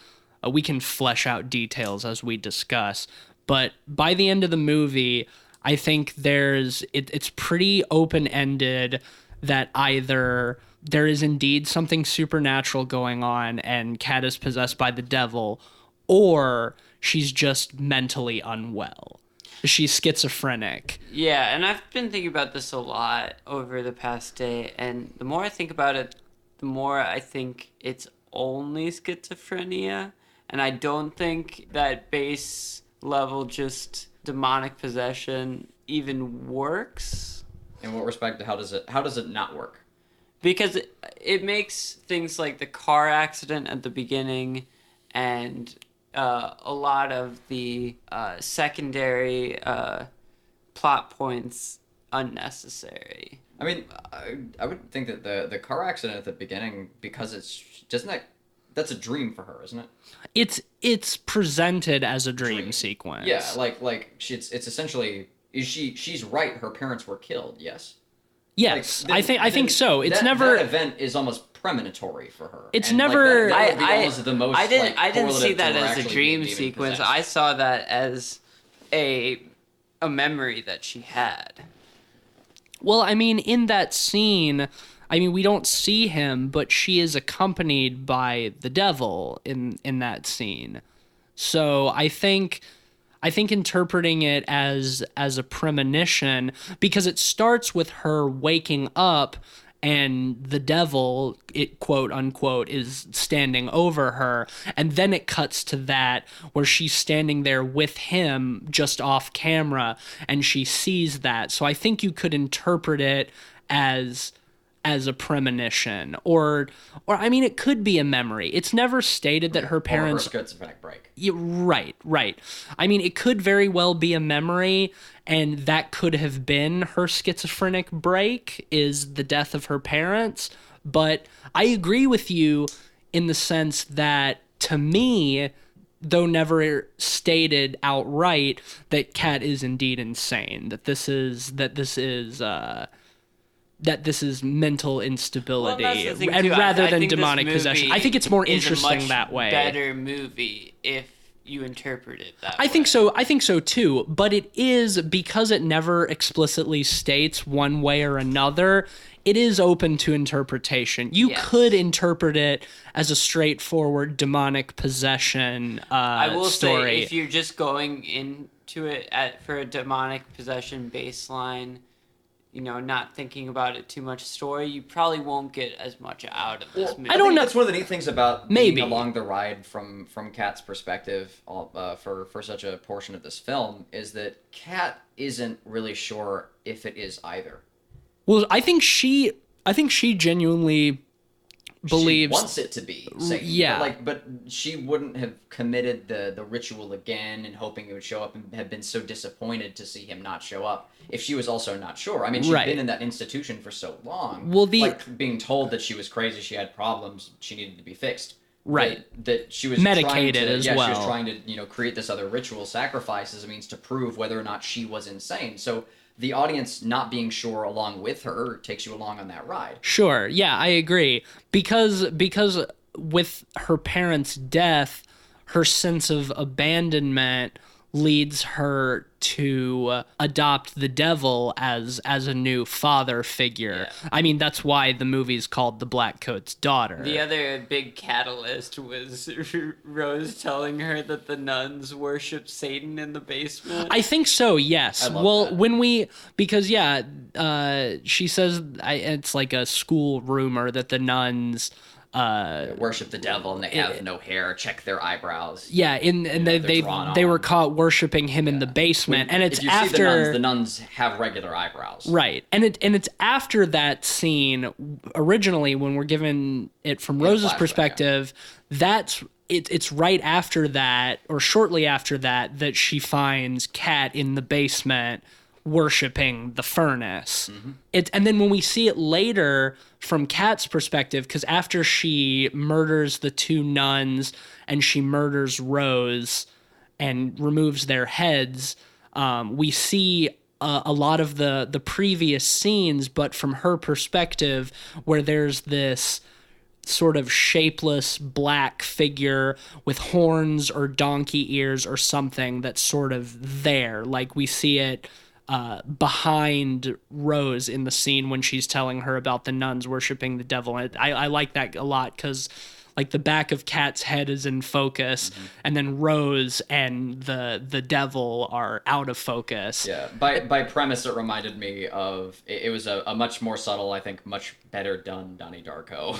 we can flesh out details as we discuss. But by the end of the movie, I think it's pretty open-ended that either there is indeed something supernatural going on and Kat is possessed by the devil, or she's just mentally unwell. She's schizophrenic. Yeah, and I've been thinking about this a lot over the past day, and the more I think about it, the more I think it's only schizophrenia, and I don't think that base level just demonic possession even works. In what respect? How does it not work? Because it makes things like the car accident at the beginning and a lot of the secondary plot points unnecessary. I mean, I would think that the car accident at the beginning, because that's a dream for her, isn't it? It's presented as a dream sequence. Yeah, like it's essentially she's right. Her parents were killed. Yes. Yes, I think so. It's never that event is almost premonitory for her. It's and never. Like that I didn't see that as a dream sequence. Possessed. I saw that as a memory that she had. Well, I mean, in that scene, I mean, we don't see him, but she is accompanied by the devil in that scene. So I think interpreting it as a premonition, because it starts with her waking up and the devil, it quote unquote, is standing over her, and then it cuts to that where she's standing there with him just off camera and she sees that. So I think you could interpret it as a premonition, or I mean, it could be a memory. It's never stated that her parents... Or her schizophrenic break. Yeah, right. I mean, it could very well be a memory, and that could have been her schizophrenic break, is the death of her parents. But I agree with you in the sense that, to me, though never stated outright, that Kat is indeed insane. That this is mental instability, and rather than demonic possession. I think it's more interesting that way. Better movie if you interpret it that way. I think so too. But it is, because it never explicitly states one way or another, it is open to interpretation. You could interpret it as a straightforward demonic possession story. I will say, if you're just going into it for a demonic possession baseline, not thinking about it too much story, you probably won't get as much out of this movie. I don't think know. that's one of the neat things about Maybe. being along the ride from Kat's perspective for such a portion of this film is that Kat isn't really sure if it is either. Well, I think she genuinely believes she wants it to be Satan, yeah. but she wouldn't have committed the ritual again and hoping it would show up and have been so disappointed to see him not show up if she was also not sure. I mean, she'd been in that institution for so long. Well, like being told that she was crazy, she had problems, she needed to be fixed. Right. That she was medicated as well. She was trying to create this other ritual sacrifice as a means to prove whether or not she was insane. So the audience not being sure along with her takes you along on that ride. Sure. Yeah, I agree. Because with her parents' death, her sense of abandonment leads her to adopt the devil as a new father figure. Yeah. I mean, that's why the movie's called The Blackcoat's Daughter. The other big catalyst was Rose telling her that the nuns worship Satan in the basement. I think so, yes. Well, that. She says it's like a school rumor that the nuns worship the devil and they have no hair. Check their eyebrows. Yeah, they were caught worshiping him in the basement, and it's if you after see the nuns have regular eyebrows, right? And it's after that scene. Originally, when we're given it from Rose's perspective, it's right after that, or shortly after that she finds Kat in the basement worshiping the furnace. Mm-hmm. And then when we see it later from Kat's perspective, because after she murders the two nuns and she murders Rose and removes their heads, we see a lot of the previous scenes, but from her perspective, where there's this sort of shapeless black figure with horns or donkey ears or something that's sort of there. Like we see it behind Rose in the scene when she's telling her about the nuns worshiping the devil. And I like that a lot because like the back of Kat's head is in focus, mm-hmm. and then Rose and the devil are out of focus. Yeah, by premise, it reminded me of it was a much more subtle, I think, much better done Donnie Darko.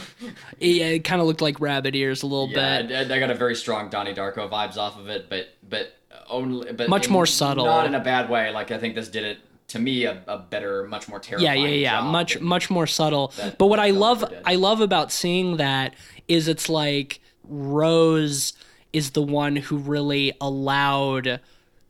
Yeah, it kind of looked like rabbit ears a little bit. Yeah, I got a very strong Donnie Darko vibes off of it, but much more subtle, not in a bad way. Like I think this did it to me a better, much more terrifying job. much more subtle. But what I love about seeing that is it's like Rose is the one who really allowed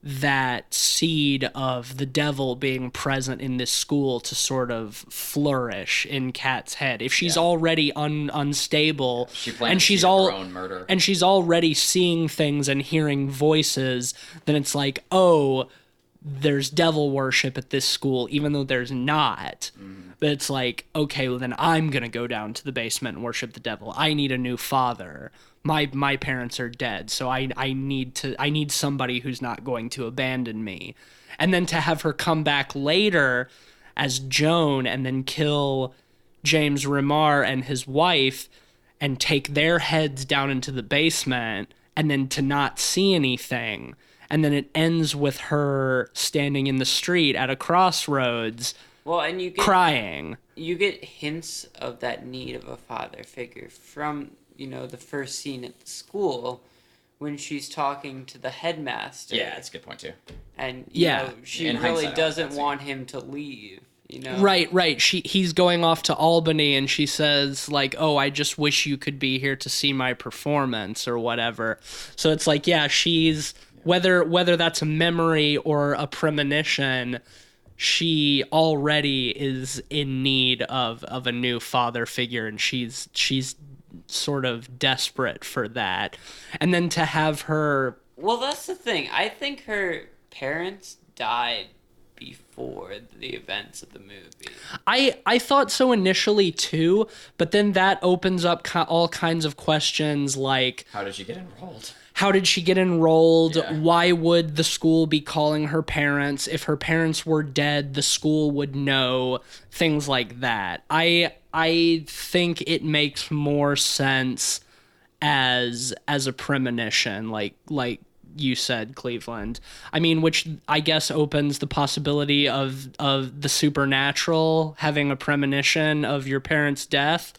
that seed of the devil being present in this school to sort of flourish in Kat's head. If she's already unstable, and she's her own murder, and she's already seeing things and hearing voices, then it's like, oh, there's devil worship at this school, even though there's not. But it's like, okay, well then I'm gonna go down to the basement and worship the devil. I need a new father. My parents are dead, so I need somebody who's not going to abandon me. And then to have her come back later as Joan and then kill James Remar and his wife and take their heads down into the basement and then to not see anything. And then it ends with her standing in the street at a crossroads, and you get, crying. You get hints of that need of a father figure from, the first scene at the school when she's talking to the headmaster. Yeah, that's a good point too. And she really doesn't want him to leave. Right. He's going off to Albany, and she says like, "Oh, I just wish you could be here to see my performance," or whatever. So it's like, she's whether that's a memory or a premonition, she already is in need of a new father figure, and she's sort of desperate for that. And then to have her... Well, that's the thing. I think her parents died before the events of the movie. I thought so initially too, but then that opens up all kinds of questions like... How did she get enrolled? Yeah. Why would the school be calling her parents? If her parents were dead, the school would know. Things like that. I think it makes more sense as a premonition, like you said, Cleveland. I mean, which I guess opens the possibility of the supernatural, having a premonition of your parents' death.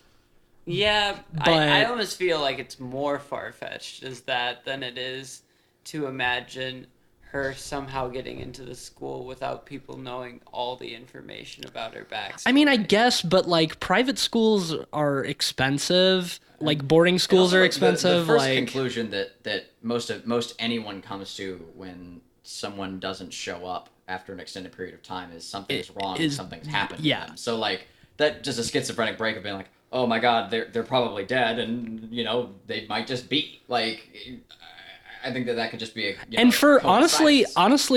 Yeah, But I almost feel like it's more far-fetched as that than it is to imagine her somehow getting into the school without people knowing all the information about her backstory. I mean, I guess, but like private schools are expensive. Like boarding schools Also, are like, expensive. The first like conclusion that most anyone comes to when someone doesn't show up after an extended period of time is something's wrong, something's happened to them. So like that just a schizophrenic break of being like, oh my god, they're probably dead, and they might just be like. I think that could just be and for honestly,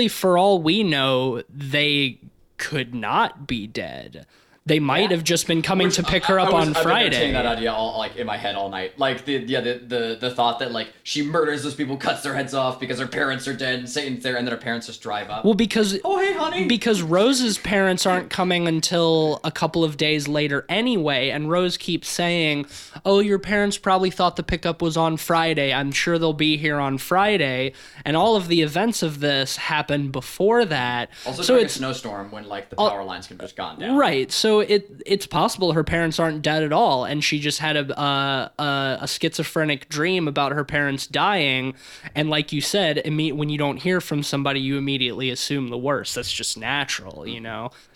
for all we know, they could not be dead. They might have just been coming to pick her up on Friday. I've been entertaining that idea like in my head all night. Like the thought that like she murders those people, cuts their heads off because her parents are dead, and Satan's there, and then her parents just drive up. Well, because oh hey honey, because Rose's parents aren't coming until a couple of days later anyway, and Rose keeps saying, "Oh, your parents probably thought the pickup was on Friday. I'm sure they'll be here on Friday." And all of the events of this happened before that. Also, so during it's a snowstorm when like the power lines could have just gone down. Right. So it's possible her parents aren't dead at all, and she just had a schizophrenic dream about her parents dying, and like you said, when you don't hear from somebody, you immediately assume the worst. That's just natural,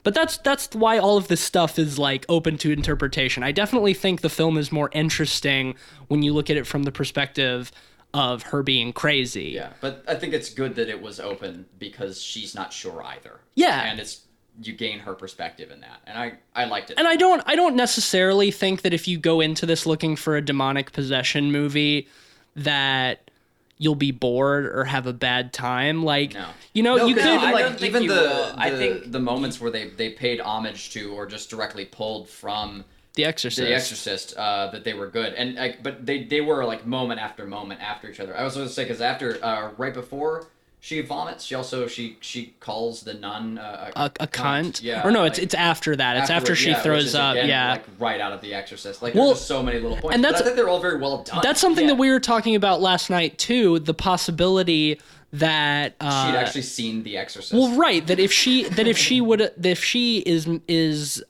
But that's why all of this stuff is like open to interpretation. I definitely think the film is more interesting when you look at it from the perspective of her being crazy. Yeah, but I think it's good that it was open because she's not sure either. Yeah. And you gain her perspective in that, and I liked it. And I don't necessarily think that if you go into this looking for a demonic possession movie that you'll be bored or have a bad time. Like, you could even the moments where they paid homage to or just directly pulled from The Exorcist, that they were good, and but they were like moment after each other. I was going to say because after right before she vomits, she calls the nun a cunt. Yeah, or no, it's after that. It's after she throws up. Again, like right out of The Exorcist. Like there's just so many little points. But I think they're all very well done. That's something that we were talking about last night too. The possibility that she'd actually seen The Exorcist. Well, right. That if she is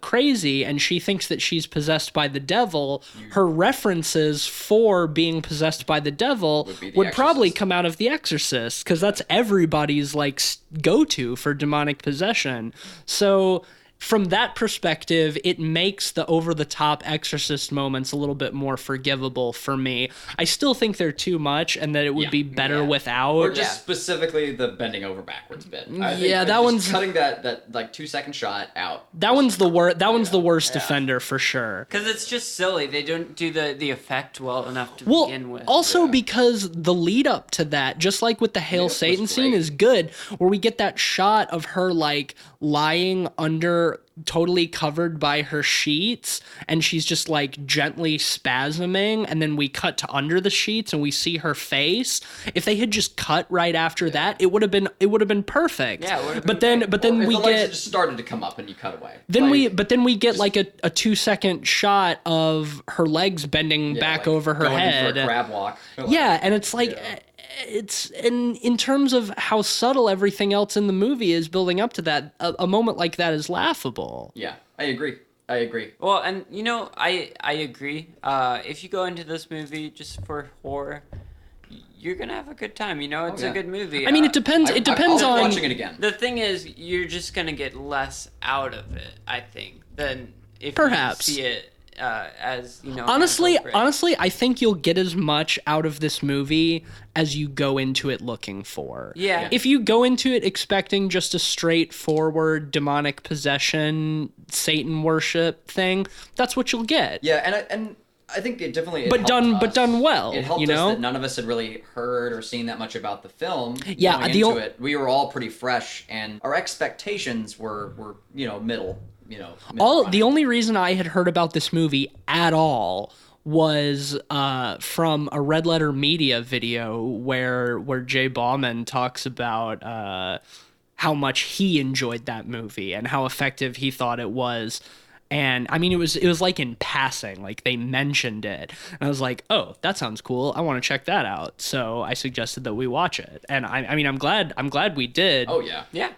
crazy and she thinks that she's possessed by the devil, her references for being possessed by the devil would probably come out of The Exorcist, because that's everybody's like go-to for demonic possession. So from that perspective, it makes the over-the-top Exorcist moments a little bit more forgivable for me. I still think they're too much, and that it would be better without. Or just specifically the bending over backwards bit. That one's cutting that like 2-second shot out. That one's the worst. That one's the worst offender for sure. Because it's just silly. They don't do the effect well enough to begin with. Also because the lead up to that, just like with the Hail Satan scene, is good, where we get that shot of her like lying under, totally covered by her sheets, and she's just like gently spasming, and then we cut to under the sheets and we see her face. If they had just cut right after that, it would have been perfect. Yeah, but then we get just started to come up and you cut away. Then we get like a 2-second shot of her legs bending back like over her going head. for a crab walk. Yeah, and it's like it's in terms of how subtle everything else in the movie is building up to that, a moment like that is laughable. Yeah, I agree. Well, and I agree. If you go into this movie just for horror, you're gonna have a good time. It's a good movie. I mean, it depends. It depends I'll be on watching it again. The thing is, you're just gonna get less out of it, I think, than if perhaps you see it as honestly, I think you'll get as much out of this movie as you go into it looking for. Yeah. If you go into it expecting just a straightforward demonic possession, Satan worship thing, that's what you'll get. Yeah, and I think it definitely. But done well. It helped us that none of us had really heard or seen that much about the film. Yeah, going into it, we were all pretty fresh, and our expectations were middle. The only reason I had heard about this movie at all was from a Red Letter Media video where Jay Bauman talks about how much he enjoyed that movie and how effective he thought it was And I mean, it was like in passing, like they mentioned it, and I was like, oh, that sounds cool. I want to check that out. So I suggested that we watch it, and I mean, I'm glad we did. Oh yeah. Yeah.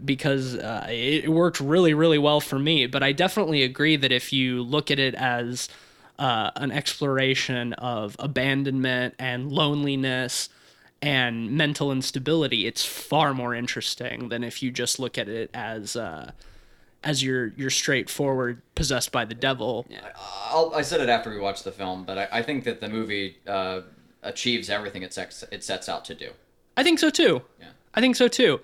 Because it worked really, really well for me. But I definitely agree that if you look at it as an exploration of abandonment and loneliness and mental instability, it's far more interesting than if you just look at it as your straightforward possessed by the devil. Yeah. I said it after we watched the film, but I think that the movie achieves everything it sets out to do. I think so too. Yeah. I think so too.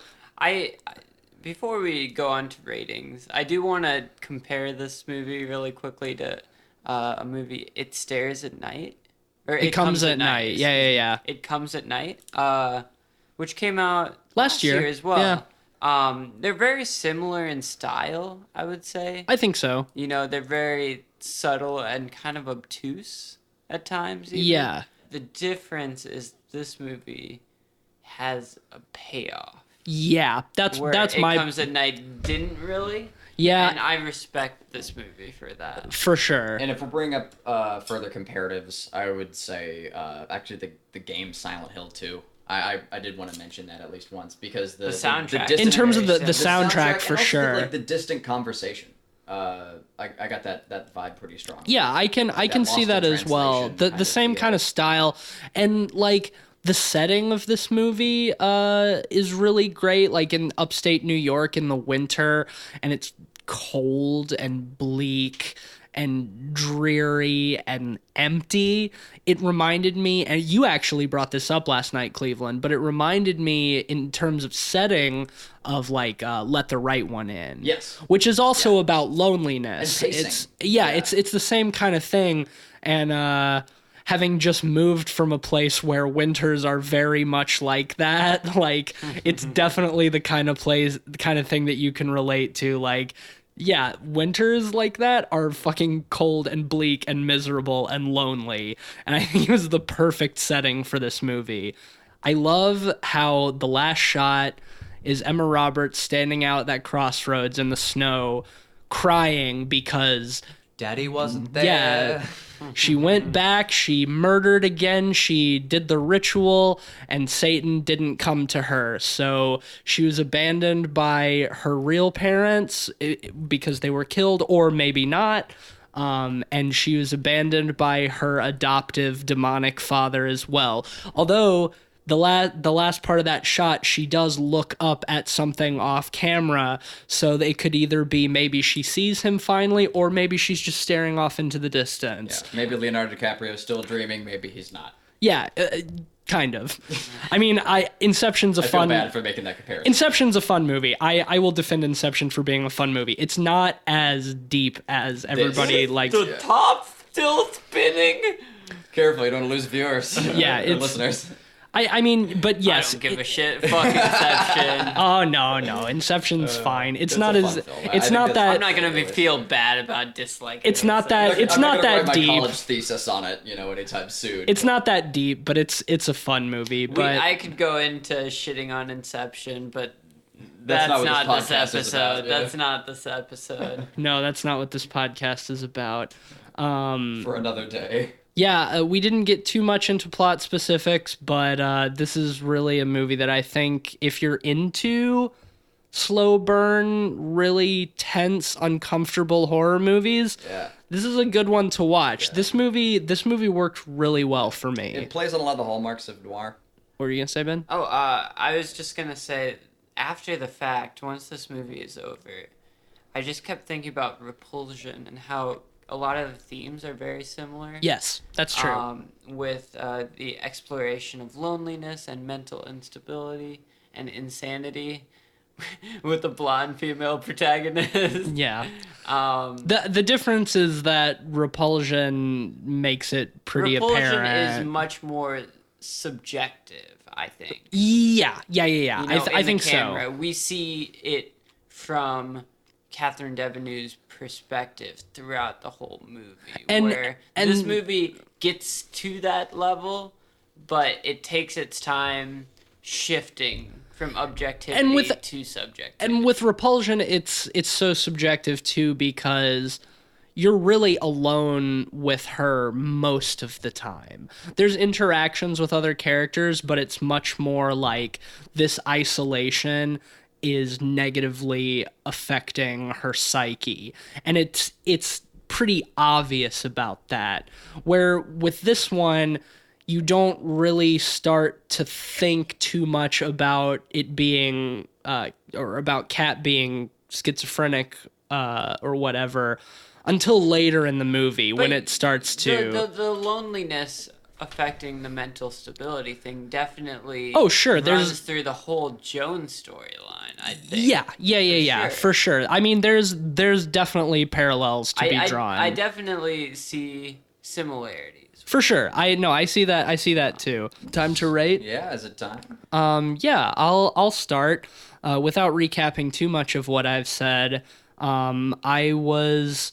Before we go on to ratings, I do want to compare this movie really quickly to a movie, It Stares at Night. Or It Comes at Night. Yeah. It Comes at Night, which came out Last year as well. Yeah. They're very similar in style, I would say. I think so. You know, they're very subtle and kind of obtuse at times. Even. Yeah. The difference is this movie has a payoff. Yeah, that's my. It Comes at Night didn't really. Yeah, and I respect this movie for that. For sure. And if we're bringing up further comparatives, I would say actually the game Silent Hill 2. I did want to mention that at least once because the soundtrack. The In terms of the soundtrack soundtrack, for and also sure. like the distant conversation. I got that vibe pretty strong. Yeah, I can see lost that in as well. translation The kind of same feel. kind of style, and like the setting of this movie is really great. Like in upstate New York in the winter, and it's cold and bleak and dreary and empty. It reminded me, and you actually brought this up last night, Cleveland, but it reminded me in terms of setting of like Let the Right One In. Yes. Which is also about loneliness. And pacing. It's the same kind of thing. And having just moved from a place where winters are very much like that, like it's definitely the kind of thing that you can relate to. Like, yeah, winters like that are fucking cold and bleak and miserable and lonely. And I think it was the perfect setting for this movie. I love how the last shot is Emma Roberts standing out at that crossroads in the snow crying because Daddy wasn't there. yeah, she went back, she murdered again, she did the ritual, and Satan didn't come to her. So she was abandoned by her real parents because they were killed, or maybe not. And she was abandoned by her adoptive demonic father as well. Although the last part of that shot, she does look up at something off camera, so they could either be maybe she sees him finally, or maybe she's just staring off into the distance. Yeah, maybe Leonardo DiCaprio is still dreaming. Maybe he's not. Yeah, kind of. I mean, Inception's a I feel fun. bad for making that comparison. Inception's a fun movie. I will defend Inception for being a fun movie. It's not as deep as everybody likes. The top still spinning. Careful, you don't want to lose viewers. Yeah, or it's- listeners. I mean, but yes. I don't give a shit. Fuck Inception. Oh no, Inception's fine. It's it's not a as. fun film. I It's think not that's- that. I'm not gonna feel bad about disliking. It's not that. It's I'm not gonna write that my deep. college thesis on it, anytime soon. It's not that deep, but it's a fun movie. But I could go into shitting on Inception, but That's that's not not what this this podcast is episode. about, yeah. That's not this episode. no, that's not what this podcast is about. for another day. Yeah, we didn't get too much into plot specifics, but this is really a movie that I think if you're into slow burn, really tense, uncomfortable horror movies, Yeah. this is a good one to watch. This movie worked really well for me. It plays on a lot of the hallmarks of noir. What were you gonna say, Ben? Oh, I was just gonna say, after the fact, once this movie is over, I just kept thinking about Repulsion and how a lot of the themes are very similar. Yes, that's true. With the exploration of loneliness and mental instability and insanity with the blonde female protagonist. Yeah. Um, The difference is that Repulsion makes it pretty Repulsion apparent. is much more subjective, I think. Yeah. You know, I in think the camera, so. we see it from Catherine Deneuve's perspective throughout the whole movie, And this and- movie gets to that level, but it takes its time shifting from objectivity to subjectivity. And with Repulsion, it's so subjective too, because you're really alone with her most of the time. There's interactions with other characters, but it's much more like this isolation is negatively affecting her psyche. And it's pretty obvious about that. Where with this one, you don't really start to think too much about it being, or about Kat being schizophrenic, or whatever, until later in the movie, when it starts to... The loneliness affecting the mental stability thing definitely runs runs through the whole Joan storyline, I think. Yeah, for sure. I mean, there's definitely parallels to be drawn. I definitely see similarities. For sure. I see that too. Time to rate? Yeah, is it time? Yeah, I'll start. Without recapping too much of what I've said, I was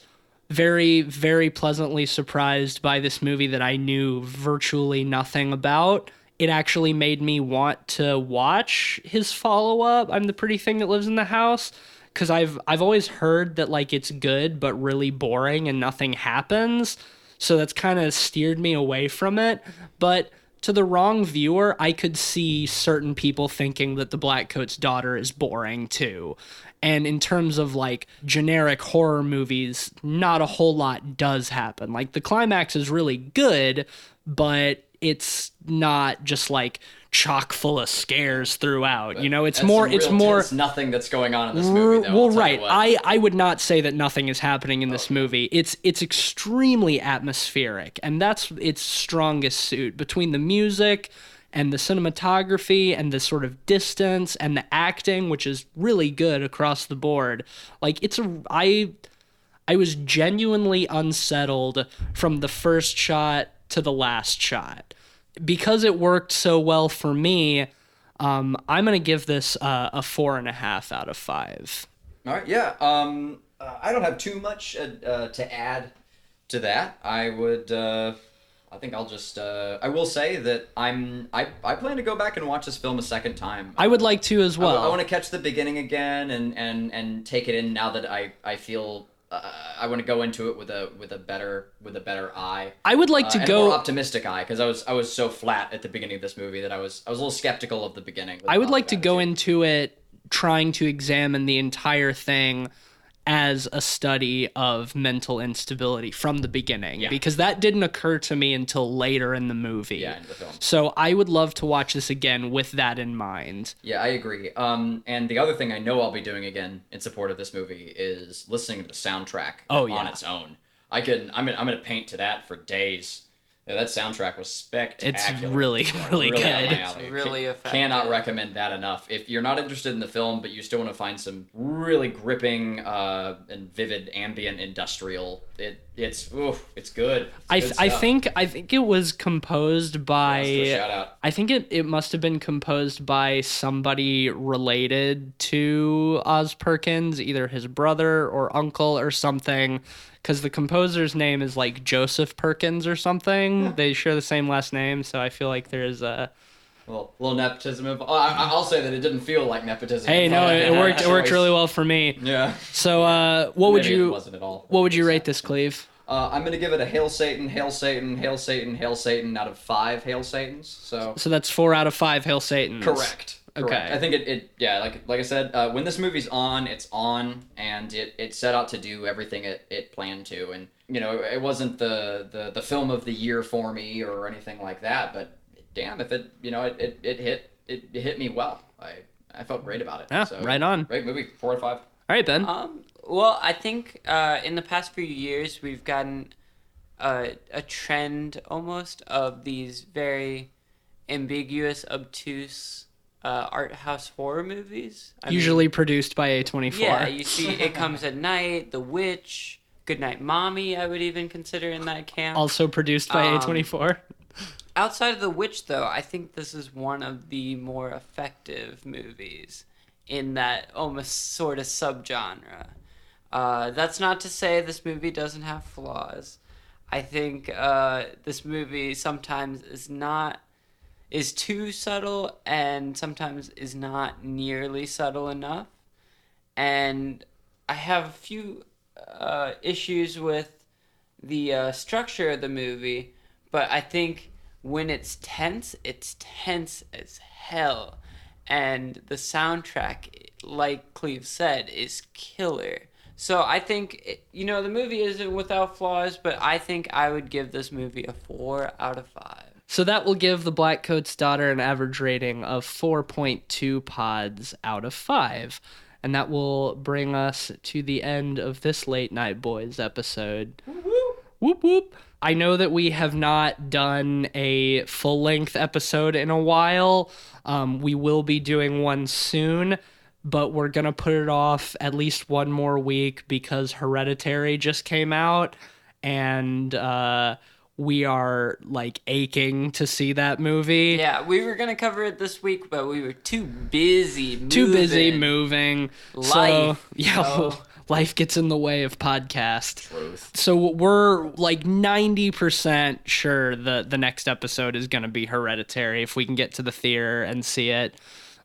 very, very pleasantly surprised by this movie that I knew virtually nothing about. It actually made me want to watch his follow-up, I'm the Pretty Thing That Lives in the House, because I've always heard that like it's good but really boring and nothing happens, so that's kind of steered me away from it. But to the wrong viewer, I could see certain people thinking that the Blackcoat's daughter is boring too. And in terms of like generic horror movies, not a whole lot does happen. Like the climax is really good, but it's not just like chock full of scares throughout. But it's more. There's nothing that's going on in this movie, though. Well, right. I would not say that nothing is happening in this movie. It's extremely atmospheric, and that's its strongest suit. Between the music and the cinematography and the sort of distance and the acting, which is really good across the board. Like I was genuinely unsettled from the first shot to the last shot. Because it worked so well for me, I'm going to give this a 4.5 out of 5. All right, yeah. I don't have too much to add to that. I think I'll just. I will say that I plan to go back and watch this film a second time. I would like to as well. I want to catch the beginning again and take it in now that I feel. I want to go into it with a better eye. I would like to go a more optimistic eye, because I was so flat at the beginning of this movie that I was a little skeptical of the beginning. I would like to go into it trying to examine the entire thing as a study of mental instability from the beginning, because that didn't occur to me until later in the movie. Yeah, in the film. So I would love to watch this again with that in mind. Yeah, I agree. And the other thing I know I'll be doing again in support of this movie is listening to the soundtrack on its own. I'm gonna paint to that for days. Yeah, that soundtrack was spectacular. It's really, really good. It's really effective. Cannot recommend that enough. If you're not interested in the film, but you still want to find some really gripping and vivid ambient industrial, it's good. It's good I think it was composed by. Shout out. I think it must have been composed by somebody related to Oz Perkins, either his brother or uncle or something. Because the composer's name is like Joseph Perkins or something. They share the same last name, so I feel like there's a little nepotism. I'll say that it didn't feel like nepotism. Hey, no, it worked. It worked really well for me. Yeah. So, what would you? It wasn't at all. What would you rate this, Cleve? I'm gonna give it a Hail Satan, Hail Satan, Hail Satan, Hail Satan out of 5 Hail Satans. So that's 4 out of 5 Hail Satans. Correct. Okay. I think like I said, when this movie's on, it's on, and it set out to do everything it planned to, and it wasn't the film of the year for me or anything like that, but damn, if it hit me well. I felt great about it. Yeah, so, right on. Great movie, 4 out of 5. All right, Ben. Well, I think in the past few years we've gotten a trend almost of these very ambiguous, obtuse art house horror movies. Usually produced by A24. Yeah, you see It Comes at Night, The Witch, Goodnight Mommy, I would even consider in that camp. Also produced by A24. Outside of The Witch, though, I think this is one of the more effective movies in that almost sort of subgenre. That's not to say this movie doesn't have flaws. I think this movie sometimes is not is too subtle and sometimes is not nearly subtle enough. And I have a few issues with the structure of the movie, but I think when it's tense as hell. And the soundtrack, like Cleve said, is killer. So I think, the movie isn't without flaws, but I think I would give this movie a 4 out of 5. So that will give The Blackcoat's Daughter an average rating of 4.2 pods out of 5. And that will bring us to the end of this Late Night Boys episode. Woo-woo. Whoop whoop. I know that we have not done a full-length episode in a while. We will be doing one soon, but we're going to put it off at least one more week because Hereditary just came out, and we are, aching to see that movie. Yeah, we were going to cover it this week, but we were too busy moving. Life. So, yeah, life gets in the way of podcast. Truth. So we're 90% sure the next episode is going to be Hereditary if we can get to the theater and see it.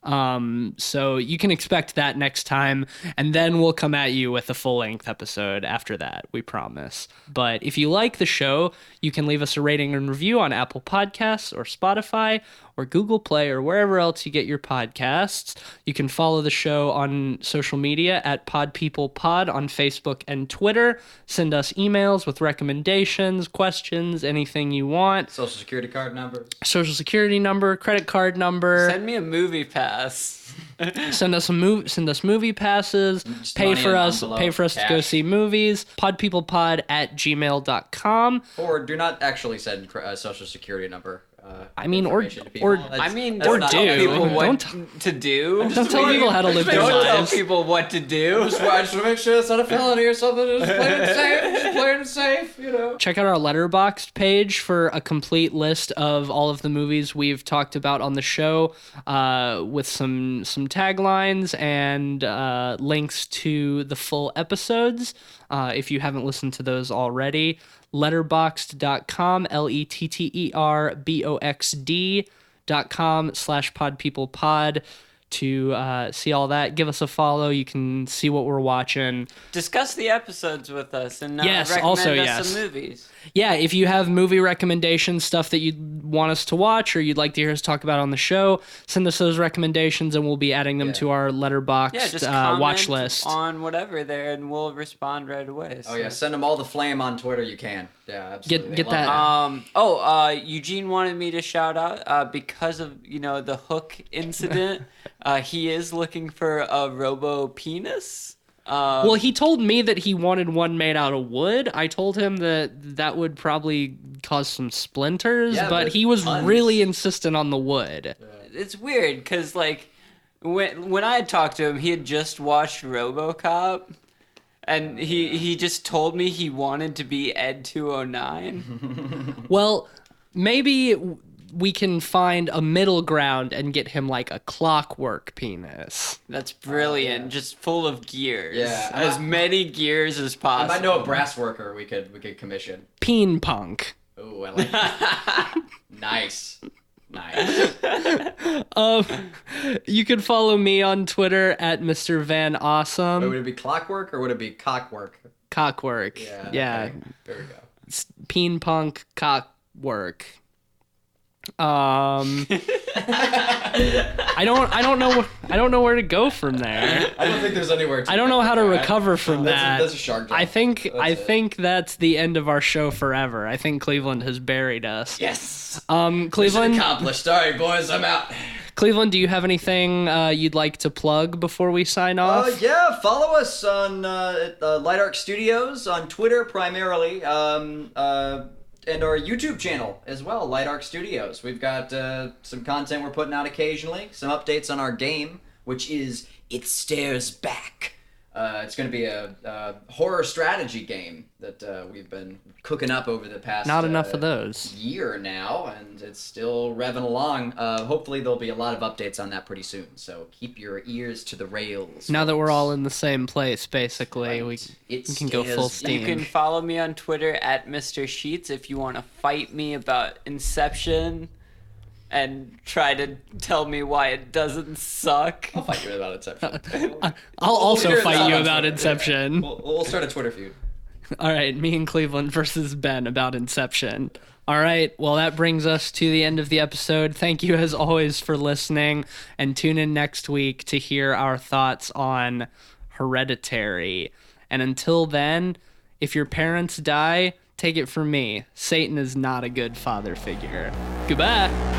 So you can expect that next time, and then we'll come at you with a full-length episode after that, we promise. But if you like the show, you can leave us a rating and review on Apple Podcasts or Spotify or Google Play or wherever else you get your podcasts. You can follow the show on social media at PodPeoplePod on Facebook and Twitter. Send us emails with recommendations, questions, anything you want. Social security card number. Social security number, credit card number. Send me a movie pass. Send us movie passes. Just Pay money for in us. envelope, Pay for us to go cash. see movies. podpeoplepod@gmail.com. Or do not actually send a social security number. I mean, or information to people. or That's- I mean, that's don't not tell all people people. what Don't to do. Don't tell people how to live their Don't tell lives. people what to do. I just want to make sure it's not a felony or something. Just playing it safe. Just playing it safe, Check out our Letterboxd page for a complete list of all of the movies we've talked about on the show, with some taglines and links to the full episodes. If you haven't listened to those already, letterboxd.com, letterboxd.com/podpeoplepod to see all that. Give us a follow. You can see what we're watching. Discuss the episodes with us and Yes, recommend also, us yes. some movies. Yeah, if you have movie recommendations, stuff that you'd want us to watch or you'd like to hear us talk about on the show, send us those recommendations and we'll be adding them to our Letterboxd Yeah, just comment watch list. on whatever there, and we'll respond right away. Oh yeah, send them all the flame on Twitter. You can. Yeah, absolutely. Get They love that. Eugene wanted me to shout out because of the hook incident. He is looking for a robo penis. Well, he told me that he wanted one made out of wood. I told him that would probably cause some splinters, Yeah, but but he was tons. really insistent on the wood. It's weird because when I had talked to him, he had just watched RoboCop, and he just told me he wanted to be Ed 209. Well, maybe we can find a middle ground and get him a clockwork penis. That's brilliant, just full of gears. Yeah. As many gears as I possible. might know a brass worker we could commission. Peen punk. Ooh, I like that. Nice. You can follow me on Twitter at Mr. Van Awesome. Wait, would it be clockwork or would it be cockwork? Cockwork. Yeah. Okay. There we go. It's peen punk cockwork. I don't know where to go from there. I don't think there's anywhere to I don't know how to go. recover from that. That's a shark jump. I think That's it. think that's the end of our show forever. I think Cleveland has buried us. Yes. Cleveland, Mission accomplished. All right, boys, I'm out. Cleveland, do you have anything you'd like to plug before we sign off? Yeah, follow us on Light Arc Studios on Twitter primarily, and our YouTube channel as well, Light Arc Studios. We've got some content we're putting out occasionally, some updates on our game, which is It Stares Back. It's going to be a horror strategy game that we've been cooking up over the past Not enough of those. year now, and it's still revving along. Hopefully there'll be a lot of updates on that pretty soon, so keep your ears to the rails. Now that we're folks. all in the same place, basically, Right. we It can go full stares You steam. can follow me on Twitter at Mr. Sheets if you want to fight me about Inception and try to tell me why it doesn't suck. I'll fight you about Inception. I'll also figure fight this you out. about Inception. We'll start a Twitter feud. All right, me and Cleveland versus Ben about Inception. All right, well, that brings us to the end of the episode. Thank you, as always, for listening, and tune in next week to hear our thoughts on Hereditary. And until then, if your parents die, take it from me, Satan is not a good father figure. Goodbye.